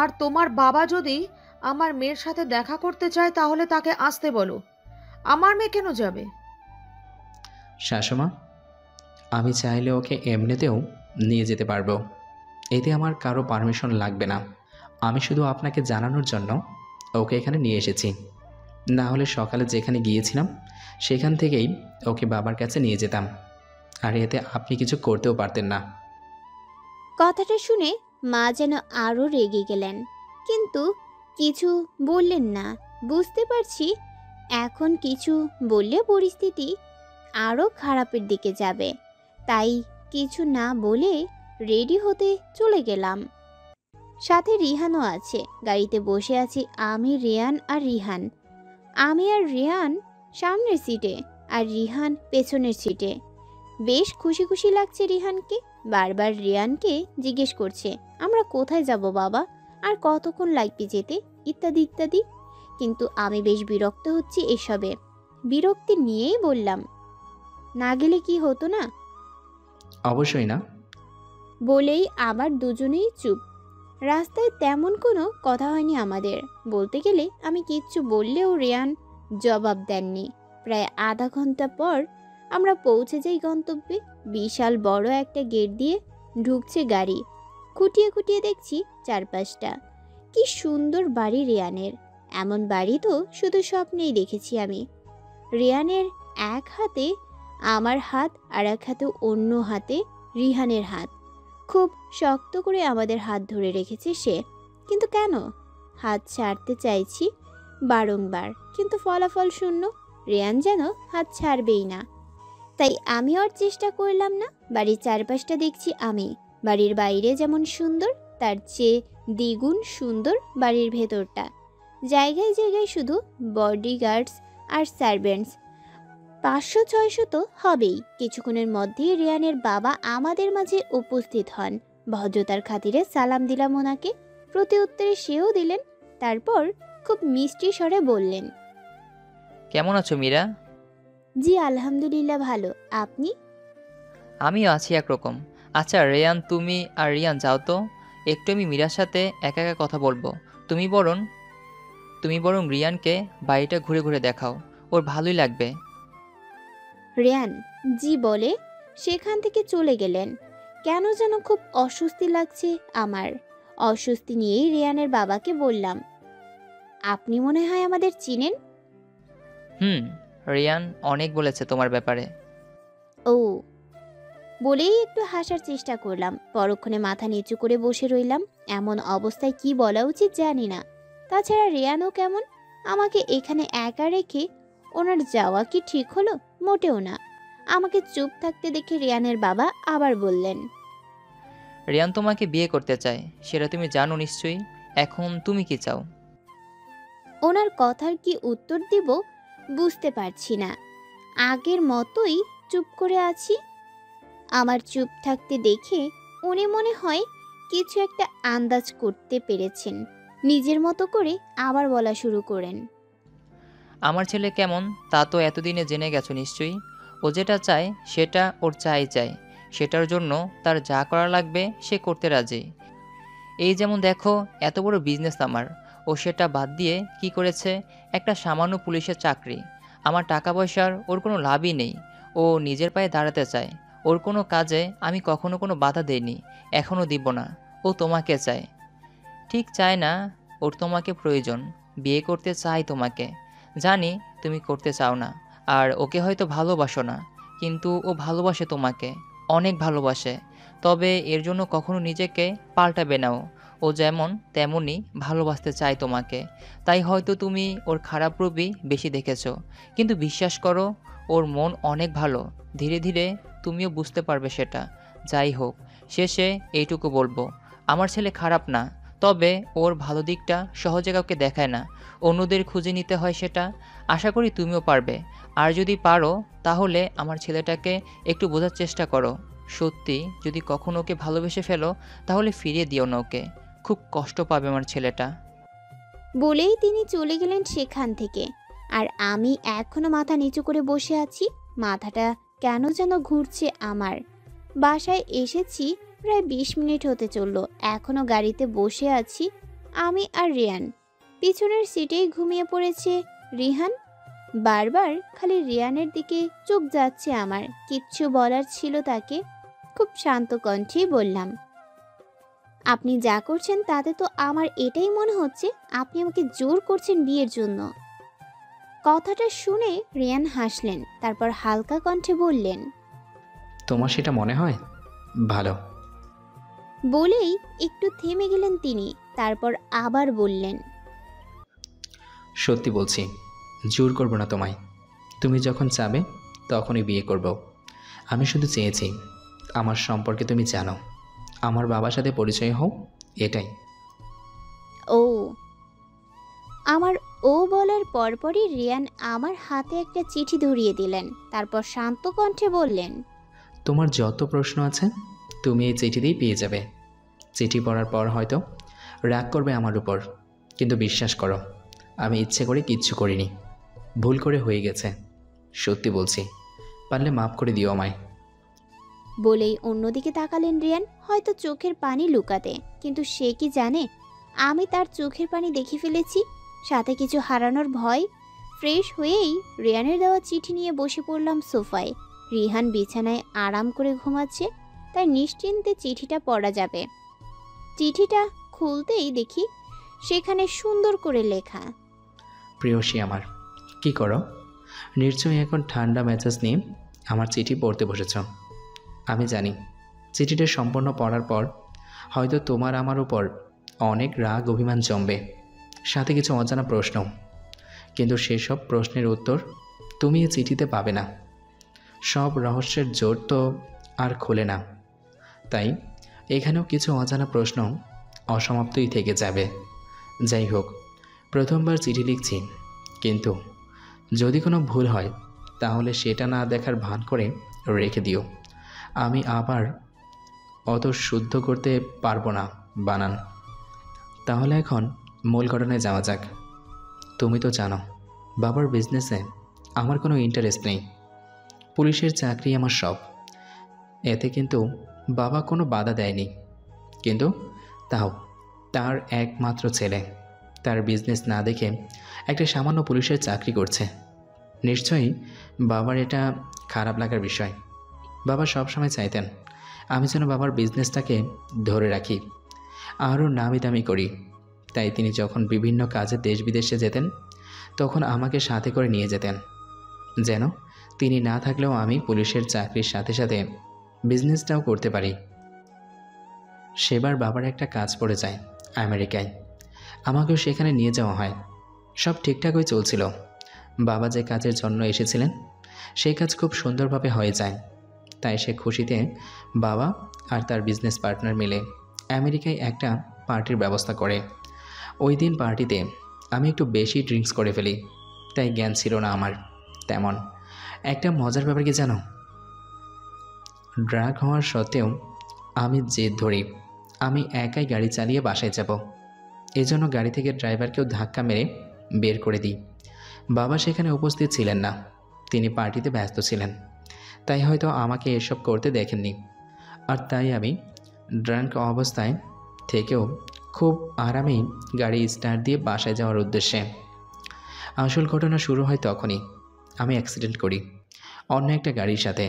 আর তোমার বাবা যদি আমার মেয়ের সাথে দেখা করতে চায় তাহলে তাকে আসতে বলো। আমার মেয়ে কেন যাবে? শাশুমা, আমি চাইলে ওকে এমনিতেও নিয়ে যেতে পারবো। এতে আমার কারো পারমিশন লাগবে না। আমি শুধু আপনাকে জানানোর জন্য ওকে এখানে নিয়ে এসেছি। না হলে সকালে যেখানে গিয়েছিলাম সেখান থেকেই ওকে বাবার কাছে নিয়ে যেতাম, আর এতে আপনি কিছু করতেও পারতেন না। কথাটা শুনে মা যেন আরো রেগে গেলেন, কিন্তু কিছু বললেন না। বুঝতে পারছি এখন কিছু বললে পরিস্থিতি আরো খারাপের দিকে যাবে। তাই কিছু না বলে রেডি হতে চলে গেলাম। সাথে রিহানও আছে। গাড়িতে বসে আছি আমি, রেয়ান আর রিহান। আমি আর রেয়ান সামনের সিটে আর রিহান পেছনের সিটে। বেশ খুশি খুশি লাগছে রিহানকে। বারবার রিয়ানকে জিজ্ঞেস করছে, আমরা কোথায় যাব বাবা, আর কতক্ষণ লাগবে যেতে, ইত্যাদি ইত্যাদি। কিন্তু আমি বেশ বিরক্ত হচ্ছি এসবে। বিরক্তি নিয়েই বললাম, না গেলে কি হতো না? অবশ্যই না। বলেই আবার দুজনেই চুপ। রাস্তায় তেমন কোনো কথা হয়নি আমাদের। বলতে গেলে আমি কিচ্ছু বললেও রেয়ান জবাব দেননি। প্রায় আধা ঘন্টা পর আমরা পৌঁছে যাই গন্তব্যে। বিশাল বড় একটা গেট দিয়ে ঢুকছে গাড়ি। খুঁটিয়ে খুঁটিয়ে দেখছি চারপাশটা। কি সুন্দর বাড়ি রেয়ানের। এমন বাড়ি তো শুধু স্বপ্নেই দেখেছি আমি। রেয়ানের এক হাতে আমার হাত, আর এক হাতে অন্য হাতে রিহানের হাত। খুব শক্ত করে আমাদের হাত ধরে রেখেছে সে। কিন্তু কেন? হাত ছাড়তে চাইছি বারংবার, কিন্তু ফলাফল শূন্য। রেয়ান যেন হাত ছাড়বেই না। তাই আমি আর চেষ্টা করলাম না। বাড়ির চারপাশটা দেখছি আমি। বাড়ির বাইরে যেমন সুন্দর, তার চেয়ে দ্বিগুণ সুন্দর বাড়ির ভেতরটা। জায়গায় জায়গায় শুধু বডিগার্ডস আর সার্ভেন্টস। 500-600 তো হবেই। কিছুক্ষণের মধ্যেই রিয়ানের বাবা আমাদের মাঝে উপস্থিত হন। ভদ্রতার খাতিরে সালাম দিলাম ওনাকে। প্রতি উত্তরে সেও দিলেন। তারপর খুব মিষ্টি স্বরে বললেন, কেমন আছো মীরা? জি আলহামদুলিল্লাহ ভালো, আপনি? আমিও আছি একরকম। আচ্ছা রেয়ান, তুমি আর রিয়ান যাও তো, একটু আমি মীরার সাথে একা একা কথা বলবো। তুমি বরং রিয়ানকে বাড়িটা ঘুরে ঘুরে দেখাও, ওর ভালোই লাগবে। রিয়ান জি বলে সেখান থেকে চলে গেলেন। কেন যেন খুব অস্বস্তি লাগছে আমার। অস্বস্তি নিয়েই রিয়ানের বাবাকে বললাম, আপনি মনে হয় আমাদের চিনেন। হুম, রিয়ান অনেক বলেছে তোমার ব্যাপারে। ও, বলেই একটু হাসার চেষ্টা করলাম। পরক্ষণে মাথা নিচু করে বসে রইলাম। এমন অবস্থায় কি বলা উচিত জানি না। তাছাড়া রেয়ানও কেমন, আমাকে এখানে একা রেখে ওনার যাওয়া কি ঠিক হলো? মোটেও না। আমাকে চুপ থাকতে দেখে রেয়ানের বাবা আবার বললেন, রিয়ান তোমাকে বিয়ে করতে চায়, সেটা তুমি জানো নিশ্চয়ই। এখন তুমি কি চাও? ওনার কথার কি উত্তর দিব বুঝতে পারছি না। আগের মতোই চুপ করে আছি। আমার চুপ থাকতে দেখে উনি মনে হয় কিছু একটা আন্দাজ করতে পেরেছেন। নিজের মতো করে আবার বলা শুরু করেন, আমার ছেলে কেমন তা তো এতদিনে জেনে গেছো নিশ্চয়ই। ও যেটা চায় সেটা ওর চাই। সেটার জন্য তার যা করা লাগবে সে করতে রাজি। এই যেমন দেখো, এত বড় বিজনেস আমার, ও সেটা বাদ দিয়ে কি করেছে? একটা সামান্য পুলিশের চাকরি। আমার টাকা পয়সার ওর কোনো লাভই নেই। ও নিজের পায়ে দাঁড়াতে চায়। ওর কোনো কাজে আমি কখনো কোনো বাধা দেইনি, এখনও দিব না। ও তোমাকে চায়। ঠিক চায় না, ওর তোমাকে প্রয়োজন। বিয়ে করতে চাই তোমাকে। জানি তুমি করতে চাও না, আর ওকে হয়তো ভালোবাসো না, কিন্তু ও ভালোবাসে তোমাকে, অনেক ভালোবাসে। তবে এর জন্য কখনো নিজেকে পাল্টাবে নাও। ও যেমন তেমনই ভালোবাসতে চায় তোমাকে। তাই হয়তো তুমি ওর খারাপ রূপই বেশি দেখেছো, কিন্তু বিশ্বাস করো, ওর মন অনেক ভালো। ধীরে ধীরে তুমিও বুঝতে পারবে সেটা। যাই হোক, শেষে এইটুকু বলবো, আমার ছেলে খারাপ না, তবে ওর ভালো দিকটা সহজে কাউকে দেখায় না, অন্যদের খুঁজে নিতে হয় সেটা। আশা করি তুমিও পারবে। আর যদি পারো তাহলে আমার ছেলেটাকে একটু বোঝার চেষ্টা করো। সত্যি যদি কখনো ওকে ভালোবেসে ফেলো তাহলে ফিরিয়ে দিও না ওকে। খুব কষ্ট পাবে আমার ছেলেটা। বলেই তিনি চলে গেলেন সেখান থেকে। আর আমি এখনো মাথা নিচু করে বসে আছি। মাথাটা কেন যেন ঘুরছে আমার। বাসায় এসেছি প্রায় 20 মিনিট হতে চলল, এখনো গাড়িতে বসে আছি আমি আর রিয়ান। পিছনের সিটেই ঘুমিয়ে পড়েছে রিহান। বারবার খালি রিয়ানের দিকে চোখ যাচ্ছে আমার। কিচ্ছু বলার ছিল তাকে। খুব শান্ত কণ্ঠেই বললাম, আপনি যা করছেন তাতে তো আমার এটাই মনে হচ্ছে আপনি আমাকে জোর করছেন বিয়ের জন্য। কথাটা শুনে রিয়ান হাসলেন, তারপর হালকা কণ্ঠে বললেন, তোমার সেটা মনে হয়? ভালো। বলেই একটু থেমে গেলেন তিনি। তারপর আবার বললেন, সত্যি বলছি, জোর করবো না তোমায়। তুমি যখন চাবে তখনই বিয়ে করব। আমি শুধু চেয়েছি আমার সম্পর্কে তুমি জানো, আমার বাবার সাথে পরিচয় হও, এটাই। ও। আমার ও বলার পরপরই রিয়ান আমার হাতে একটা চিঠি ধরিয়ে দিলেন। তারপর শান্ত কণ্ঠে বললেন, তোমার যত প্রশ্ন আছে তুমি এই চিঠিতেই পেয়ে যাবে। চিঠি পড়ার পর হয়তো রাগ করবে আমার উপর, কিন্তু বিশ্বাস করো আমি ইচ্ছে করে কিচ্ছু করিনি, ভুল করে হয়ে গেছে। সত্যি বলছি, পারলে মাফ করে দিও আমায়। বলেই অন্যদিকে তাকালেন রিয়ান, হয়তো চোখের পানি লুকাতে। কিন্তু সে কি জানে আমি তার চোখের পানি দেখে ফেলেছি, সাথে কিছু হারানোর ভয়। ফ্রেশ হয়েই রিয়ানের দেওয়া চিঠি নিয়ে বসে পড়লাম সোফায়। রিহান বিছানায় আরাম করে ঘুমাচ্ছে, তাই নিশ্চিন্তে চিঠিটা পড়া যাবে। চিঠিটা খুলতেই দেখি সেখানে সুন্দর করে লেখা, প্রিয়সী আমার, কি করো? নিশ্চয়ই এখন ঠান্ডা মেজাজ নিয়ে আমার চিঠি পড়তে বসেছ। আমি জানি চিঠিটা সম্পূর্ণ পড়ার পর হয়তো তোমার আমার উপর অনেক রাগ অভিমান জমবে, সাথে কিছু অজানা প্রশ্ন। কিন্তু সেসব প্রশ্নের উত্তর তুমি এই চিঠিতে পাবে না। সব রহস্যের জোর তো আর খোলে না, তাই এখানেও কিছু অজানা প্রশ্ন অসমাপ্তই থেকে যাবে। যাই হোক, প্রথমবার চিঠি লিখছি, কিন্তু যদি কোনো ভুল হয় তাহলে সেটা না দেখার ভান করে রেখে দিও। আমি আবার অত শুদ্ধ করতে পারবো না বানান। তাহলে এখন মূল ঘটনায় যাওয়া যাক। তুমি তো জানো বাবার বিজনেসে আমার কোনো ইন্টারেস্ট নেই। পুলিশের চাকরি আমার সব। এতে কিন্তু বাবা কোনো বাধা দেয়নি, কিন্তু তাও তার একমাত্র ছেলে তার বিজনেস না দেখে একটা সামান্য পুলিশের চাকরি করছে। নিশ্চয়ই বাবার এটা খারাপ লাগার বিষয়। বাবা সবসময় চাইতেন আমি যেন বাবার বিজনেসটাকে ধরে রাখি, আরও নামি দামি করি। তাই তিনি যখন বিভিন্ন কাজে দেশ বিদেশে যেতেন তখন আমাকে সাথে করে নিয়ে যেতেন, যেন তিনি না থাকলেও আমি পুলিশের চাকরির সাথে সাথে বিজনেসটাও করতে পারি। সেবার বাবার একটা কাজ পড়ে যায় আমেরিকায়, আমাকেও সেখানে নিয়ে যাওয়া হয়। সব ঠিকঠাকই চলছিল। বাবা যে কাজের জন্য এসেছিলেন সেই কাজ খুব সুন্দরভাবে হয়ে যায়। তাই সে খুশিতে বাবা আর তার বিজনেস পার্টনার মিলে আমেরিকায় একটা পার্টির ব্যবস্থা করে। ওই দিন পার্টিতে আমি একটু বেশি ড্রিঙ্কস করে ফেলি, তাই জ্ঞান ছিল না আমার তেমন। একটা মজার ব্যাপার কি জানো, ড্রাগ হওয়ার সত্ত্বেও আমি জেদ ধরি আমি একাই গাড়ি চালিয়ে বাসায় যাব। এজন্য গাড়ি থেকে ড্রাইভারকেও ধাক্কা মেরে বের করে দিই। বাবা সেখানে উপস্থিত ছিলেন না, তিনি পার্টিতে ব্যস্ত ছিলেন, তাই হয়তো আমাকে এসব করতে দেখেননি। আর তাই আমি ড্রাঙ্ক অবস্থায় থেকেও খুব আরামেই গাড়ি স্টার্ট দিয়ে বাসায় যাওয়ার উদ্দেশ্যে। আসল ঘটনা শুরু হয় তখনই আমি অ্যাক্সিডেন্ট করি অন্য একটা গাড়ির সাথে।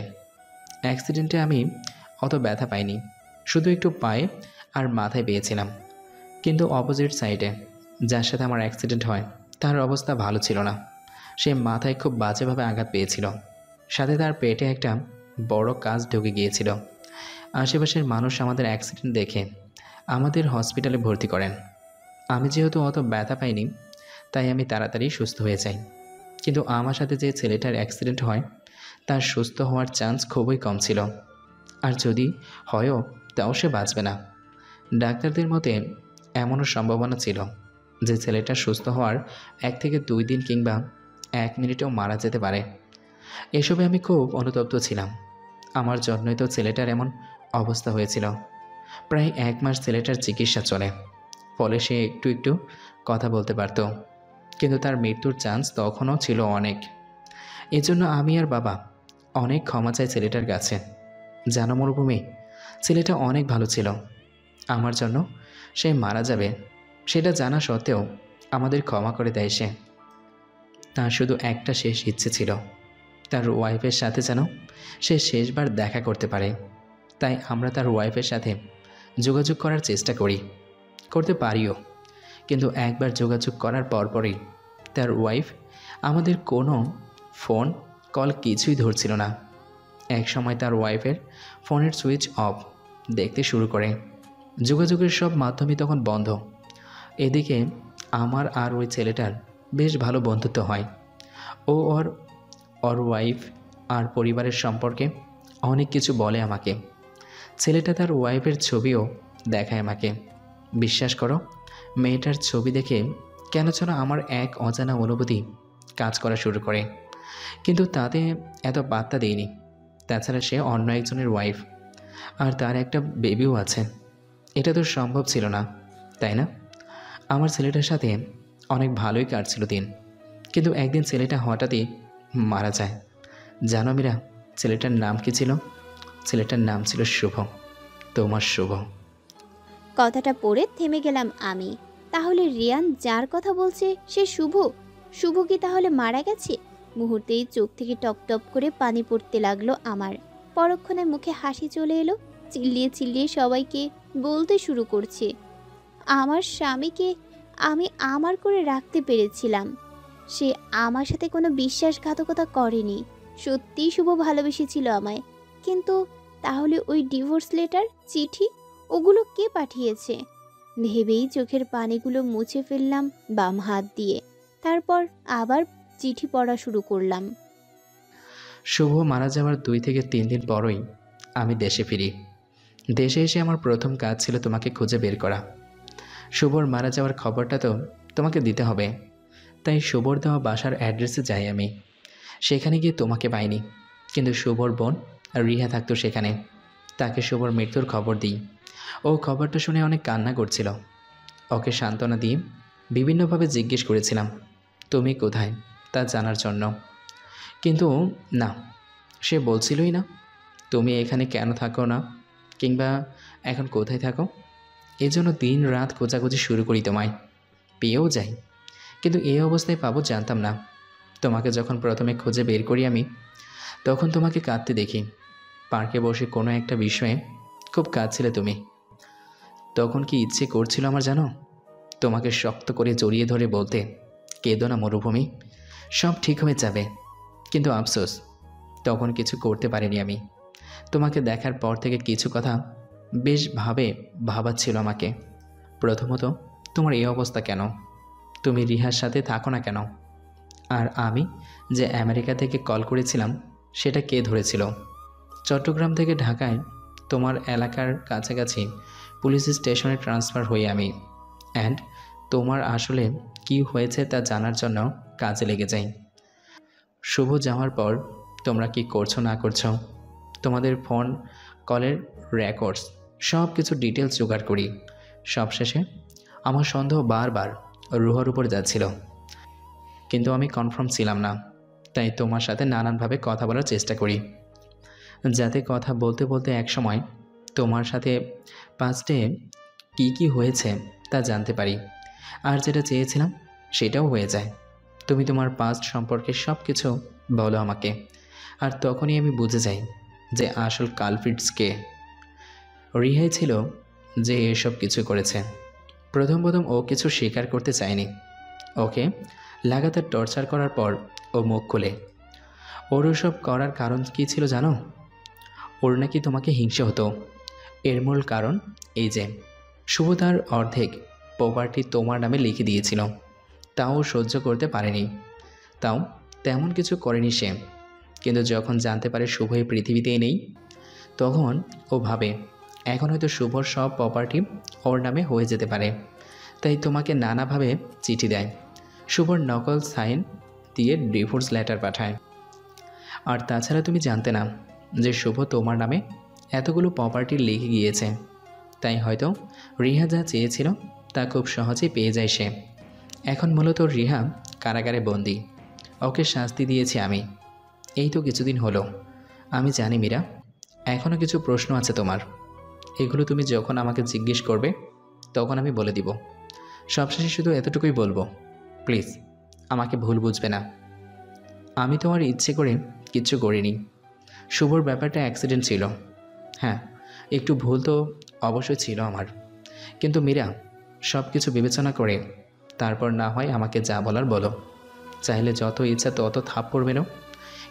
অ্যাক্সিডেন্টে আমি অত ব্যথা পাইনি, শুধু একটু পায়ে আর মাথায় পেয়েছিলাম। কিন্তু অপোজিট সাইডে যার সাথে আমার অ্যাক্সিডেন্ট হয় তার অবস্থা ভালো ছিল না। সে মাথায় খুব বাজেভাবে আঘাত পেয়েছিল, সাথে তার পেটে একটা বড় কাজ ঢুকে গিয়েছিল। আশেপাশের মানুষ আমাদের অ্যাক্সিডেন্ট দেখে আমাদের হসপিটালে ভর্তি করেন। আমি যেহেতু অত ব্যথা পাইনি তাই আমি তাড়াতাড়ি সুস্থ হয়ে যাই। কিন্তু আমার সাথে যে ছেলেটার অ্যাক্সিডেন্ট হয় তার সুস্থ হওয়ার চান্স খুবই কম ছিল, আর যদি হয়ও তাও সে বাঁচবে না। ডাক্তারদের মতে এমনও সম্ভাবনা ছিল যে ছেলেটা সুস্থ হওয়ার 1 থেকে 2 দিন কিংবা 1 মিনিটেও মারা যেতে পারে। এসবে আমি খুব অনুতপ্ত ছিলাম। আমার জন্যই তো ছেলেটার এমন অবস্থা হয়েছিল। প্রায় 1 মাস ছেলেটার চিকিৎসা চলে, ফলে সে একটু একটু কথা বলতে পারত, কিন্তু তার মৃত্যুর চান্স তখনও ছিল অনেক। এজন্য আমি আর বাবা অনেক ক্ষমা চাই ছেলেটার কাছে। জানো মরুভূমি, ছেলেটা অনেক ভালো ছিল। আমার জন্য সে মারা যাবে সেটা জানা সত্ত্বেও আমাদের ক্ষমা করে দেয় সে। তার শুধু একটা শেষ ইচ্ছে ছিল, তার ওয়াইফের সাথে যেন সে শেষবার দেখা করতে পারে। তাই আমরা তার ওয়াইফের সাথে যোগাযোগ করার চেষ্টা করি, করতে পারিও। কিন্তু একবার যোগাযোগ করার পরপরই তার ওয়াইফ আমাদের কোনো ফোন কল কিছুই ধরছিল না। এক সময় তার ওয়াইফের ফোনের সুইচ অফ দেখতে শুরু করে। যোগাযোগের সব মাধ্যমই তখন বন্ধ। এদিকে আমার আর ওই ছেলেটার বেশ ভালো বন্ধুত্ব হয়। ও ওর ওয়াইফ আর পরিবারের সম্পর্কে অনেক কিছু বলে আমাকে। ছেলেটা তার ওয়াইফের ছবিও দেখায় আমাকে। বিশ্বাস করো, মেয়েটার ছবি দেখে কেন যেন আমার এক অজানা অনুভূতি কাজ করা শুরু করে, কিন্তু তাতে এত পাত্তা দিইনি। তাছাড়া সে অন্য একজনের ওয়াইফ, আর তার একটা বেবিও আছে। এটা তো সম্ভব ছিল না, তাই না? আমার ছেলেটার সাথে অনেক ভালোই কাটছিল দিন, কিন্তু একদিন ছেলেটা হঠাৎই মারা যায়। জানো মীরা, ছেলেটার নাম কি ছিল? ছেলেটার নাম ছিল শুভ, তোমার শুভ। কথাটা পড়ে থেমে গেলাম আমি। তাহলে রিয়ান যার কথা বলছে সে শুভ? শুভ কি তাহলে মারা গেছে? মুহূর্তেই চোখ থেকে টপ টপ করে পানি পড়তে লাগলো আমার। পরক্ষণে মুখে হাসি চলে এলো। চিল্লিয়ে চিল্লিয়ে সবাইকে বলতে শুরু করছে, আমার স্বামীকে আমি আমার করে রাখতে পেরেছিলাম। সে আমার সাথে কোনো বিশ্বাসঘাতকতা করেনি। সত্যিই শুভ ভালোবেসেছিল আমায়। কিন্তু তাহলে ওই ডিভোর্স লেটার, চিঠি, ওগুলো কে পাঠিয়েছে? ভেবেই চোখের পানিগুলো মুছে ফেললাম বাম হাত দিয়ে। তারপর আবার চিঠি পড়া শুরু করলাম। শুভ মারা যাওয়ার 2 থেকে 3 দিন পরই আমি দেশে ফিরি। দেশে এসে আমার প্রথম কাজ ছিল তোমাকে খুঁজে বের করা। শুভর মারা যাওয়ার খবরটা তো তোমাকে দিতে হবে, তাই শুভর দেওয়া বাসার অ্যাড্রেসে যাই আমি। সেখানে গিয়ে তোমাকে পাইনি, কিন্তু শুভর বোন রিহা থাকতো সেখানে। তাকে শুভর মৃত্যুর খবর দিই। ও খবরটা শুনে অনেক কান্না করছিল। ওকে সান্ত্বনা দিয়ে বিভিন্নভাবে জিজ্ঞেস করেছিলাম তুমি কোথায় তা জানার জন্য, কিন্তু না, সে বলছিলই না তুমি এখানে কেন থাকো না কিংবা এখন কোথায় থাকো। এজন্য দিন রাত খোঁজাখুঁজি শুরু করি, তোমায় পেয়েও যাই, কিন্তু এই অবস্থায় পাবো জানতাম না। তোমাকে যখন প্রথমে খুঁজে বের করি আমি, তখন তোমাকে কাঁদতে দেখি। পার্কে বসে কোনো একটা বিষয়ে খুব কাঁদছিলে তুমি। তখন কি ইচ্ছে করছিল আমার জানো? তোমাকে শক্ত করে জড়িয়ে ধরে বলতে, কেঁদো না মরুভূমি, সব ঠিক হয়ে যাবে। কিন্তু আফসোস, তখন কিছু করতে পারিনি আমি। তোমাকে দেখার পর থেকে কিছু কথা বেশ ভাবাচ্ছিল আমাকে। প্রথমত, তোমার এই অবস্থা কেন? তুমি রিহার সাথে থাকো না কেন? আর আমি যে আমেরিকা থেকে কল করেছিলাম সেটা কে ধরেছিল? চট্টগ্রাম থেকে ঢাকায় তোমার এলাকার কাছাকাছি পুলিশ স্টেশনে ট্রান্সফার হই আমি। অ্যান্ড তোমার আসলে কি হয়েছে তা জানার জন্য কাজে লেগে যাই। শুভ যাওয়ার পর তোমরা কি করছো না করছো, তোমাদের ফোন কলের রেকর্ডস সব কিছু ডিটেলস জোগাড় করি। সবশেষে আমার সন্দেহ বারবার রুহর উপর যাচ্ছিল, কিন্তু আমি কনফার্ম ছিলাম না। তাই তোমার সাথে নানানভাবে কথা বলার চেষ্টা করি, যাতে কথা বলতে বলতে একসময় তোমার সাথে পাস্টে কি হয়েছে তা জানতে পারি। আর যেটা চেয়েছিলাম সেটাও হয়ে যায়। তুমি তোমার পাস্ট সম্পর্কে সব কিছু বলো আমাকে, আর তখনই আমি বুঝে যাই যে আসল কালপ্রিটস কে। রিহাই ছিল যে এসব কিছু করেছে। প্রথম ও কিছু স্বীকার করতে চায়নি। ওকে লাগাতার টর্চার করার পর ও মুখ খোলে। ওর সব করার কারণ কী ছিল জানো? ওর নাকি তোমাকে হিংসে হতো। এর মূল কারণ এই যে শুভ তার অর্ধেক প্রপার্টি তোমার নামে লিখে দিয়েছিল, তাও সহ্য করতে পারেনি। তাও তেমন কিছু করেনি সে। কিন্তু যখন জানতে পারে শুভ এই পৃথিবীতেই নেই, তখন ও ভাবে এখন হয়তো শুভর সব প্রপার্টি ওর নামে হয়ে যেতে পারে। তাই তোমাকে নানাভাবে চিঠি দেয়, শুভর নকল সাইন দিয়ে ডিভোর্স লেটার পাঠায়। আর তাছাড়া তুমি জানতে না যে শুভ তোমার নামে এতগুলো প্রপার্টি লিখে গিয়েছে। তাই হয়তো রিহা যা চেয়েছিল তা খুব সহজেই পেয়ে যায় সে। এখন মূলত রিহা কারাগারে বন্দি। ওকে শাস্তি দিয়েছি আমি। এই তো কিছুদিন হলো। আমি জানি মীরা, এখনও কিছু প্রশ্ন আছে তোমার। এগুলো তুমি যখন আমাকে জিজ্ঞেস করবে তখন আমি বলে দিব। সবশেষে শুধু এতটুকুই বলবো, প্লিজ আমাকে ভুল বুঝবে না। আমি তোমার ইচ্ছে করে কিচ্ছু করিনি। শুভর ব্যাপারটা অ্যাক্সিডেন্ট ছিল। হ্যাঁ, একটু ভুল তো অবশ্যই ছিল আমার। কিন্তু মীরা, সব কিছু বিবেচনা করে তারপর না হয় আমাকে যা বলার বলো। চাইলে যত ইচ্ছা তত থাপ্পড় মেরো,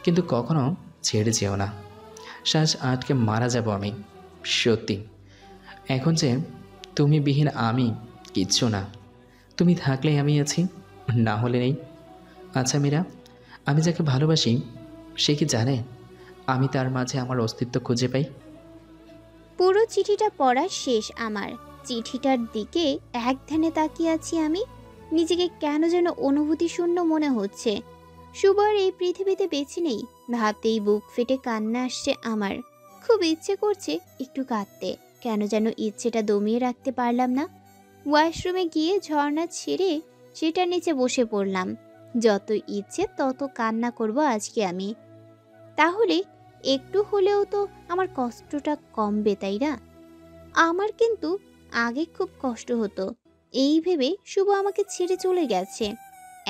কিন্তু কখনো ছেড়ে যেও না। শ্বাস আটকে মারা যাব আমি, সত্যি। এখন যে তুমি বিহীন আমি কিচ্ছু না। তুমি থাকলেই আমি আছি, না হলে নেই। আচ্ছা মীরা, আমি যাকে ভালোবাসি সে কি জানে আমি তার মাঝে আমার অস্তিত্ব খুঁজে পাই? পুরো চিঠিটা পড়া শেষ আমার। চিঠিটার দিকে এক ধ্যানে তাকিয়ে আছি আমি। নিজেকে কেন যেন অনুভূতি শূন্য মনে হচ্ছে। শুভ আর এই পৃথিবীতে বেঁচে নেই ভাবতেই বুক ফেটে কান্না আসছে আমার। খুব ইচ্ছে করছে একটু কাঁদতে, কেন যেন ইচ্ছেটা দমিয়ে রাখতে পারলাম না। ওয়াশরুমে গিয়ে ঝর্ণা ছেড়ে সেটার নিচে বসে পড়লাম। যত ইচ্ছে তত কান্না করব আজকে আমি, তাহলে একটু হলেও তো আমার কষ্টটা কমবে, তাই না? আমার কিন্তু আগে খুব কষ্ট হতো এই ভেবে শুভ আমাকে ছেড়ে চলে গেছে।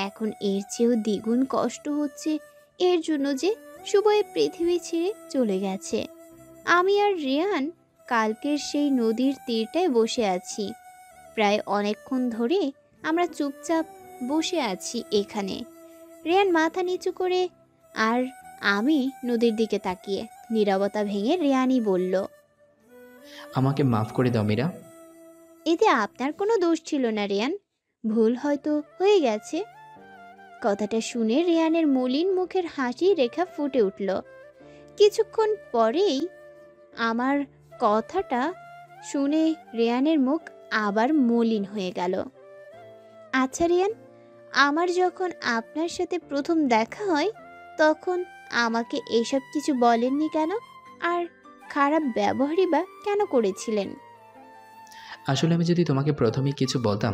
এখন এর চেয়েও দ্বিগুণ কষ্ট হচ্ছে এর জন্য যে শুভ এই পৃথিবী ছেড়ে চলে গেছে। আমি আর রিয়ান কালকের সেই নদীর তীরটায় বসে আছি। প্রায় অনেকক্ষণ ধরে আমরা চুপচাপ বসে আছি এখানে, রিয়ান মাথা নিচু করে আর আমি নদীর দিকে তাকিয়ে। নীরবতা ভেঙে রিয়ানই বলল, আমাকে মাফ করে দাও মীরা। এতে আপনার কোনো দোষ ছিল না রিয়ান, ভুল হয়তো হয়ে গেছে। কথাটা শুনে রিয়ানের মলিন মুখের হাসি রেখা ফুটে উঠল। কিছুক্ষণ পরেই আমার কথাটা শুনে রিয়ানের মুখ আবার মলিন হয়ে গেল। আচ্ছা রিয়ান, আমার যখন আপনার সাথে প্রথম দেখা হয় তখন আমাকে এসব কিছু বলেননি কেন? আর খারাপ ব্যবহারই বা কেন করেছিলেন? আসলে আমি যদি তোমাকে প্রথমেই কিছু বলতাম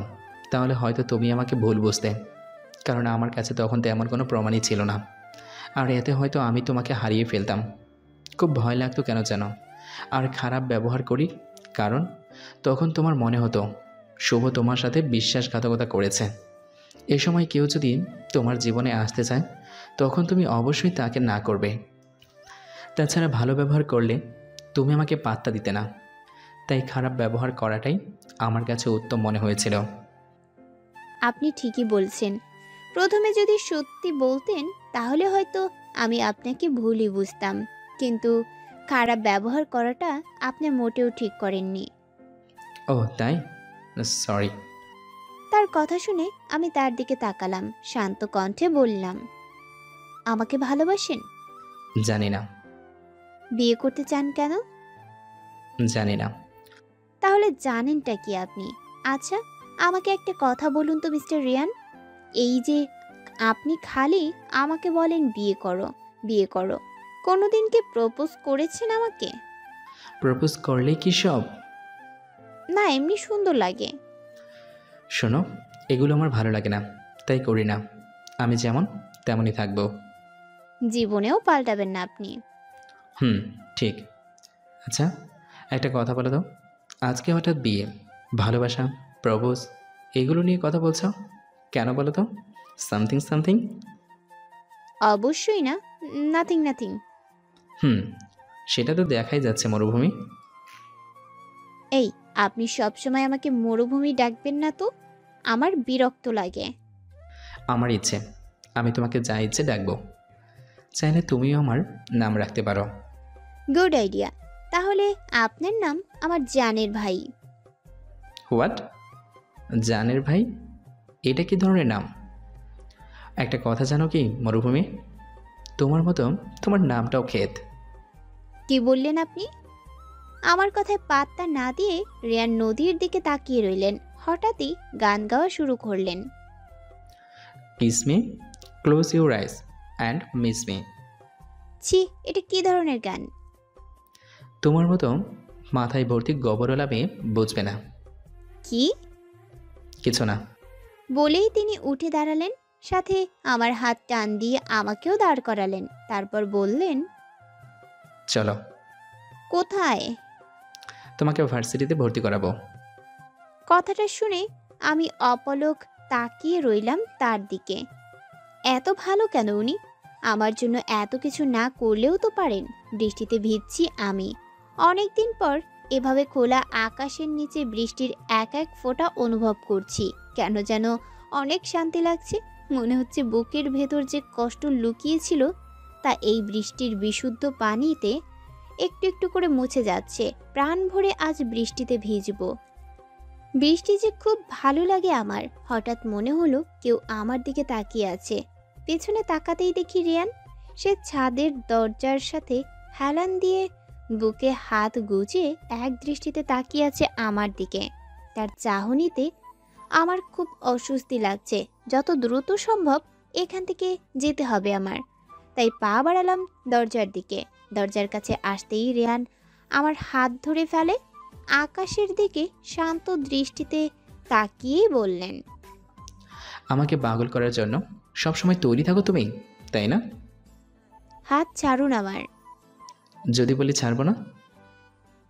তাহলে হয়তো তুমি আমাকে ভুল বুঝতে, কারণ আমার কাছে তখন তেমন কোনো প্রমাণই ছিল না। আর এতে হয়তো আমি তোমাকে হারিয়ে ফেলতাম। খুব ভয় লাগতো কেন যেন। আর খারাপ ব্যবহার করি কারণ তখন তোমার মনে হতো শুভ তোমার সাথে বিশ্বাসঘাতকতা করেছে। এ সময় কেউ যদি তোমার জীবনে আসতে চায় তখন তুমি অবশ্যই তাকে না করবে। তাছাড়া ভালো ব্যবহার করলে তুমি আমাকে পাত্তা দিতে না। তাই খারাপ ব্যবহার করাটাই আমার কাছে উত্তম মনে হয়েছিল। আপনি ঠিকই বলছেন। প্রথমে যদি সত্যি বলতেন তাহলে হয়তো আমি আপনাকে ভুলই বুঝতাম, কিন্তু খারাপ ব্যবহার করাটা আপনি মোটেও ঠিক করেননি। ও তাই? সরি। তার কথা শুনে আমি তার দিকে তাকালাম, শান্ত কণ্ঠে বললাম, আমাকে ভালোবাসেন? জানি না। বিয়ে করতে চান কেন? জানি না। তাহলে জানেনটা কি আপনি? আচ্ছা, আমাকে একটা কথা বলুন তো মিস্টার রিয়ান, এই যে আপনি খালি আমাকে বলেন বিয়ে করো বিয়ে করো, কোনোদিন কি প্রপোজ করেছেন আমাকে? প্রপোজ করলে কি সব? না, এমনি সুন্দর লাগে। শোনো, এগুলো আমার ভালো লাগে না, তাই করি না। আমি যেমন তেমনই থাকবো। জীবনেও পাল্টাবেন না আপনি। হুম, ঠিক। আচ্ছা, একটা কথা বলো তো, আজকে হঠাৎ বিয়ে, ভালোবাসা, প্রপোজ এগুলো নিয়ে কথা বলছো কেন বলো তো? Something something? অবশ্যই না, নাথিং নাথিং। হুম, সেটা তো দেখাই যাচ্ছে মরুভূমি। এই, আপনি সবসময় আমাকে মরুভূমি ডাকবেন না তো, আমার বিরক্ত লাগে। আমার ইচ্ছে, আমি তোমাকে যা ইচ্ছে ডাকবো। চাইলে তুমিও আমার নাম রাখতে পারো। Good idea. তাহলে আপনার নাম আমার জানের ভাই। হোয়াট? জানের ভাই? এটা কি ধরনের নাম? একটা কথা জানো কি মরুভূমি, তোমার মতো তোমার নামটাও ক্ষেত। কি বললেন আপনি? আমার কথায় পাত্তা না দিয়ে রিয়ান নদীর দিকে তাকিয়ে রইলেন। হঠাৎই গান গাওয়া শুরু করলেন। Kiss me, close your eyes and miss me. ছি, এটা কি ধরনের গান? তোমার মতো মাথায় ভর্তি গোবরওয়ালা মেয়ে বুঝবে না। কি? কিছু না। বলেই তিনি উঠে দাঁড়ালেন, সাথে আমার হাত টান দিয়ে আমাকেও দাঁড় করালেন। তারপর বললেন, চলো। কোথায়? তোমাকে ভার্সিটিতে ভর্তি করাবো। কথাটা শুনে আমি অপলক তাকিয়ে রইলাম তার দিকে। এত ভালো কেন উনি? আমার জন্য এত কিছু না করলেও তো পারেন। বৃষ্টিতে ভিজছি আমি। অনেক দিন পর এভাবে খোলা আকাশের নিচে বৃষ্টির এক এক ফোঁটা অনুভব করছি। কেন যেন অনেক শান্তি লাগছে। মনে হচ্ছে বুকের ভেতর যে কষ্ট লুকিয়েছিল তা এই বৃষ্টির বিশুদ্ধ পানিতে একটু একটু করে মুছে যাচ্ছে। প্রাণ ভরে আজ বৃষ্টিতে ভিজব। বৃষ্টি যে খুব ভালো লাগে আমার। হঠাৎ মনে হলো কেউ আমার দিকে তাকিয়ে আছে। পেছনে তাকাতেই দেখি রিয়ান। সে ছাদের দরজার সাথে হেলান দিয়ে বুকে হাত গুজে এক দৃষ্টিতে তাকিয়ে আছে আমার দিকে। তার চাহনিতে আমার খুব অস্বস্তি লাগছে। যত দ্রুত সম্ভব এখান থেকে যেতে হবে আমার। তাই পা বাড়ালাম দরজার দিকে। দরজার কাছে আসতেই রিয়ান আমার হাত ধরে ফেলে। আকাশের দিকে শান্ত দৃষ্টিতে তাকিয়ে বললেন, আমাকে পাগল করার জন্য সবসময় তৈরি থাকো তুমি, তাই না? হাত ছাড়ুন আমার। যদি বলি ছাড়বো না?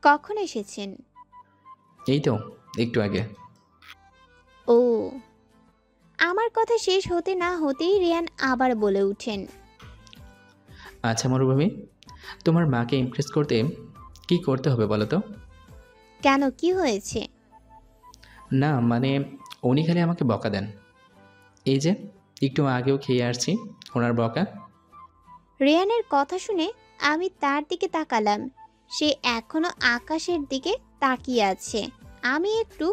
কখন এসেছেন? এই তো একটু আগে। ও। আমার কথা শেষ হতে না হতেই রিয়ান আবার বলে উঠেন, আচ্ছা মরুভূমি, তোমার মাকে ইমপ্রেস করতে কি করতে হবে বলো তো? কেন, কি হয়েছে? না মানে, উনি খালি আমাকে বকা দেন। এই যে একটু আগেও খেয়ে আসছি ওনার বকা। রিয়ানের কথা শুনে আমি তার দিকে তাকালাম। সে এখনো আকাশের দিকে তাকিয়ে আছে। আমি একটু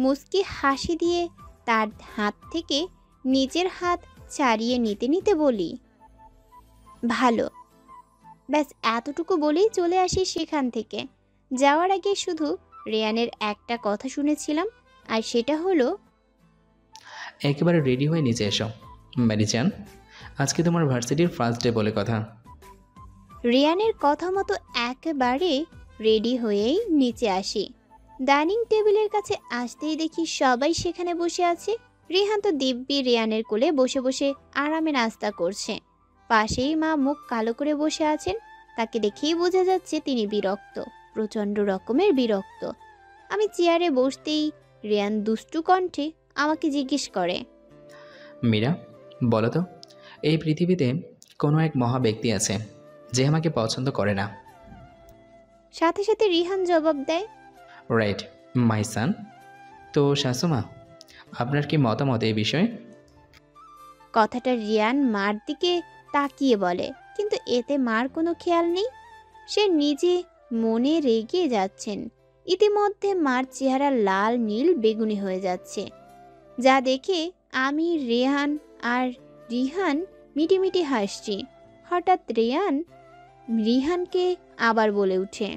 মুচকি হাসি দিয়ে তার হাত থেকে নিজের হাত ছাড়িয়ে নিতে নিতে বলি, ভালো। ব্যাস এতটুকু বলেই চলে আসি সেখান থেকে। যাওয়ার আগে শুধু রিয়ানের একটা কথা শুনেছিলাম, আর সেটা হলো, একেবারে রেডি হয়ে নিচে এসো ম্যারিজান, আজকে তোমার ভার্সিটির ফার্স্ট ডে বলে কথা। রিয়ানের কথা মতো একেবারে রেডি হয়েই নিচে আসি। ডাইনিং টেবিলের কাছে আসতেই দেখি সবাই সেখানে বসে আছে। রিহান তো দিব্যি রিয়ানের কোলে বসে বসে আরামে নাস্তা করছে। পাশেই মা মুখ কালো করে বসে আছেন। তাকে দেখেই বোঝা যাচ্ছে তিনি বিরক্ত, প্রচণ্ড রকমের বিরক্ত। আমি চেয়ারে বসতেই রিয়ান দুষ্টু কণ্ঠে আমাকে জিজ্ঞেস করে, মীরা বলো তো, এই পৃথিবীতে কোনো এক মহা ব্যক্তি আছে যে আমাকে পছন্দ করে না। সাথে সাথে রিহান জবাব দেয়, রাইট, মাই সান। তো শাশুমা, আপনার কি মতামত এই বিষয়ে? কথাটা রিয়ান মার দিকে তাকিয়ে বলে, কিন্তু এতে মার কোনো খেয়াল নেই। সে নিজে মনে রেগে যাচ্ছেন। ইতিমধ্যে মার চেহারা লাল নীল বেগুনি হয়ে যাচ্ছে, যা দেখে আমি রেহান আর রিহান মিটিমিটি হাসছি। হঠাৎ রেহান রিহানকে আবার বলে উঠে,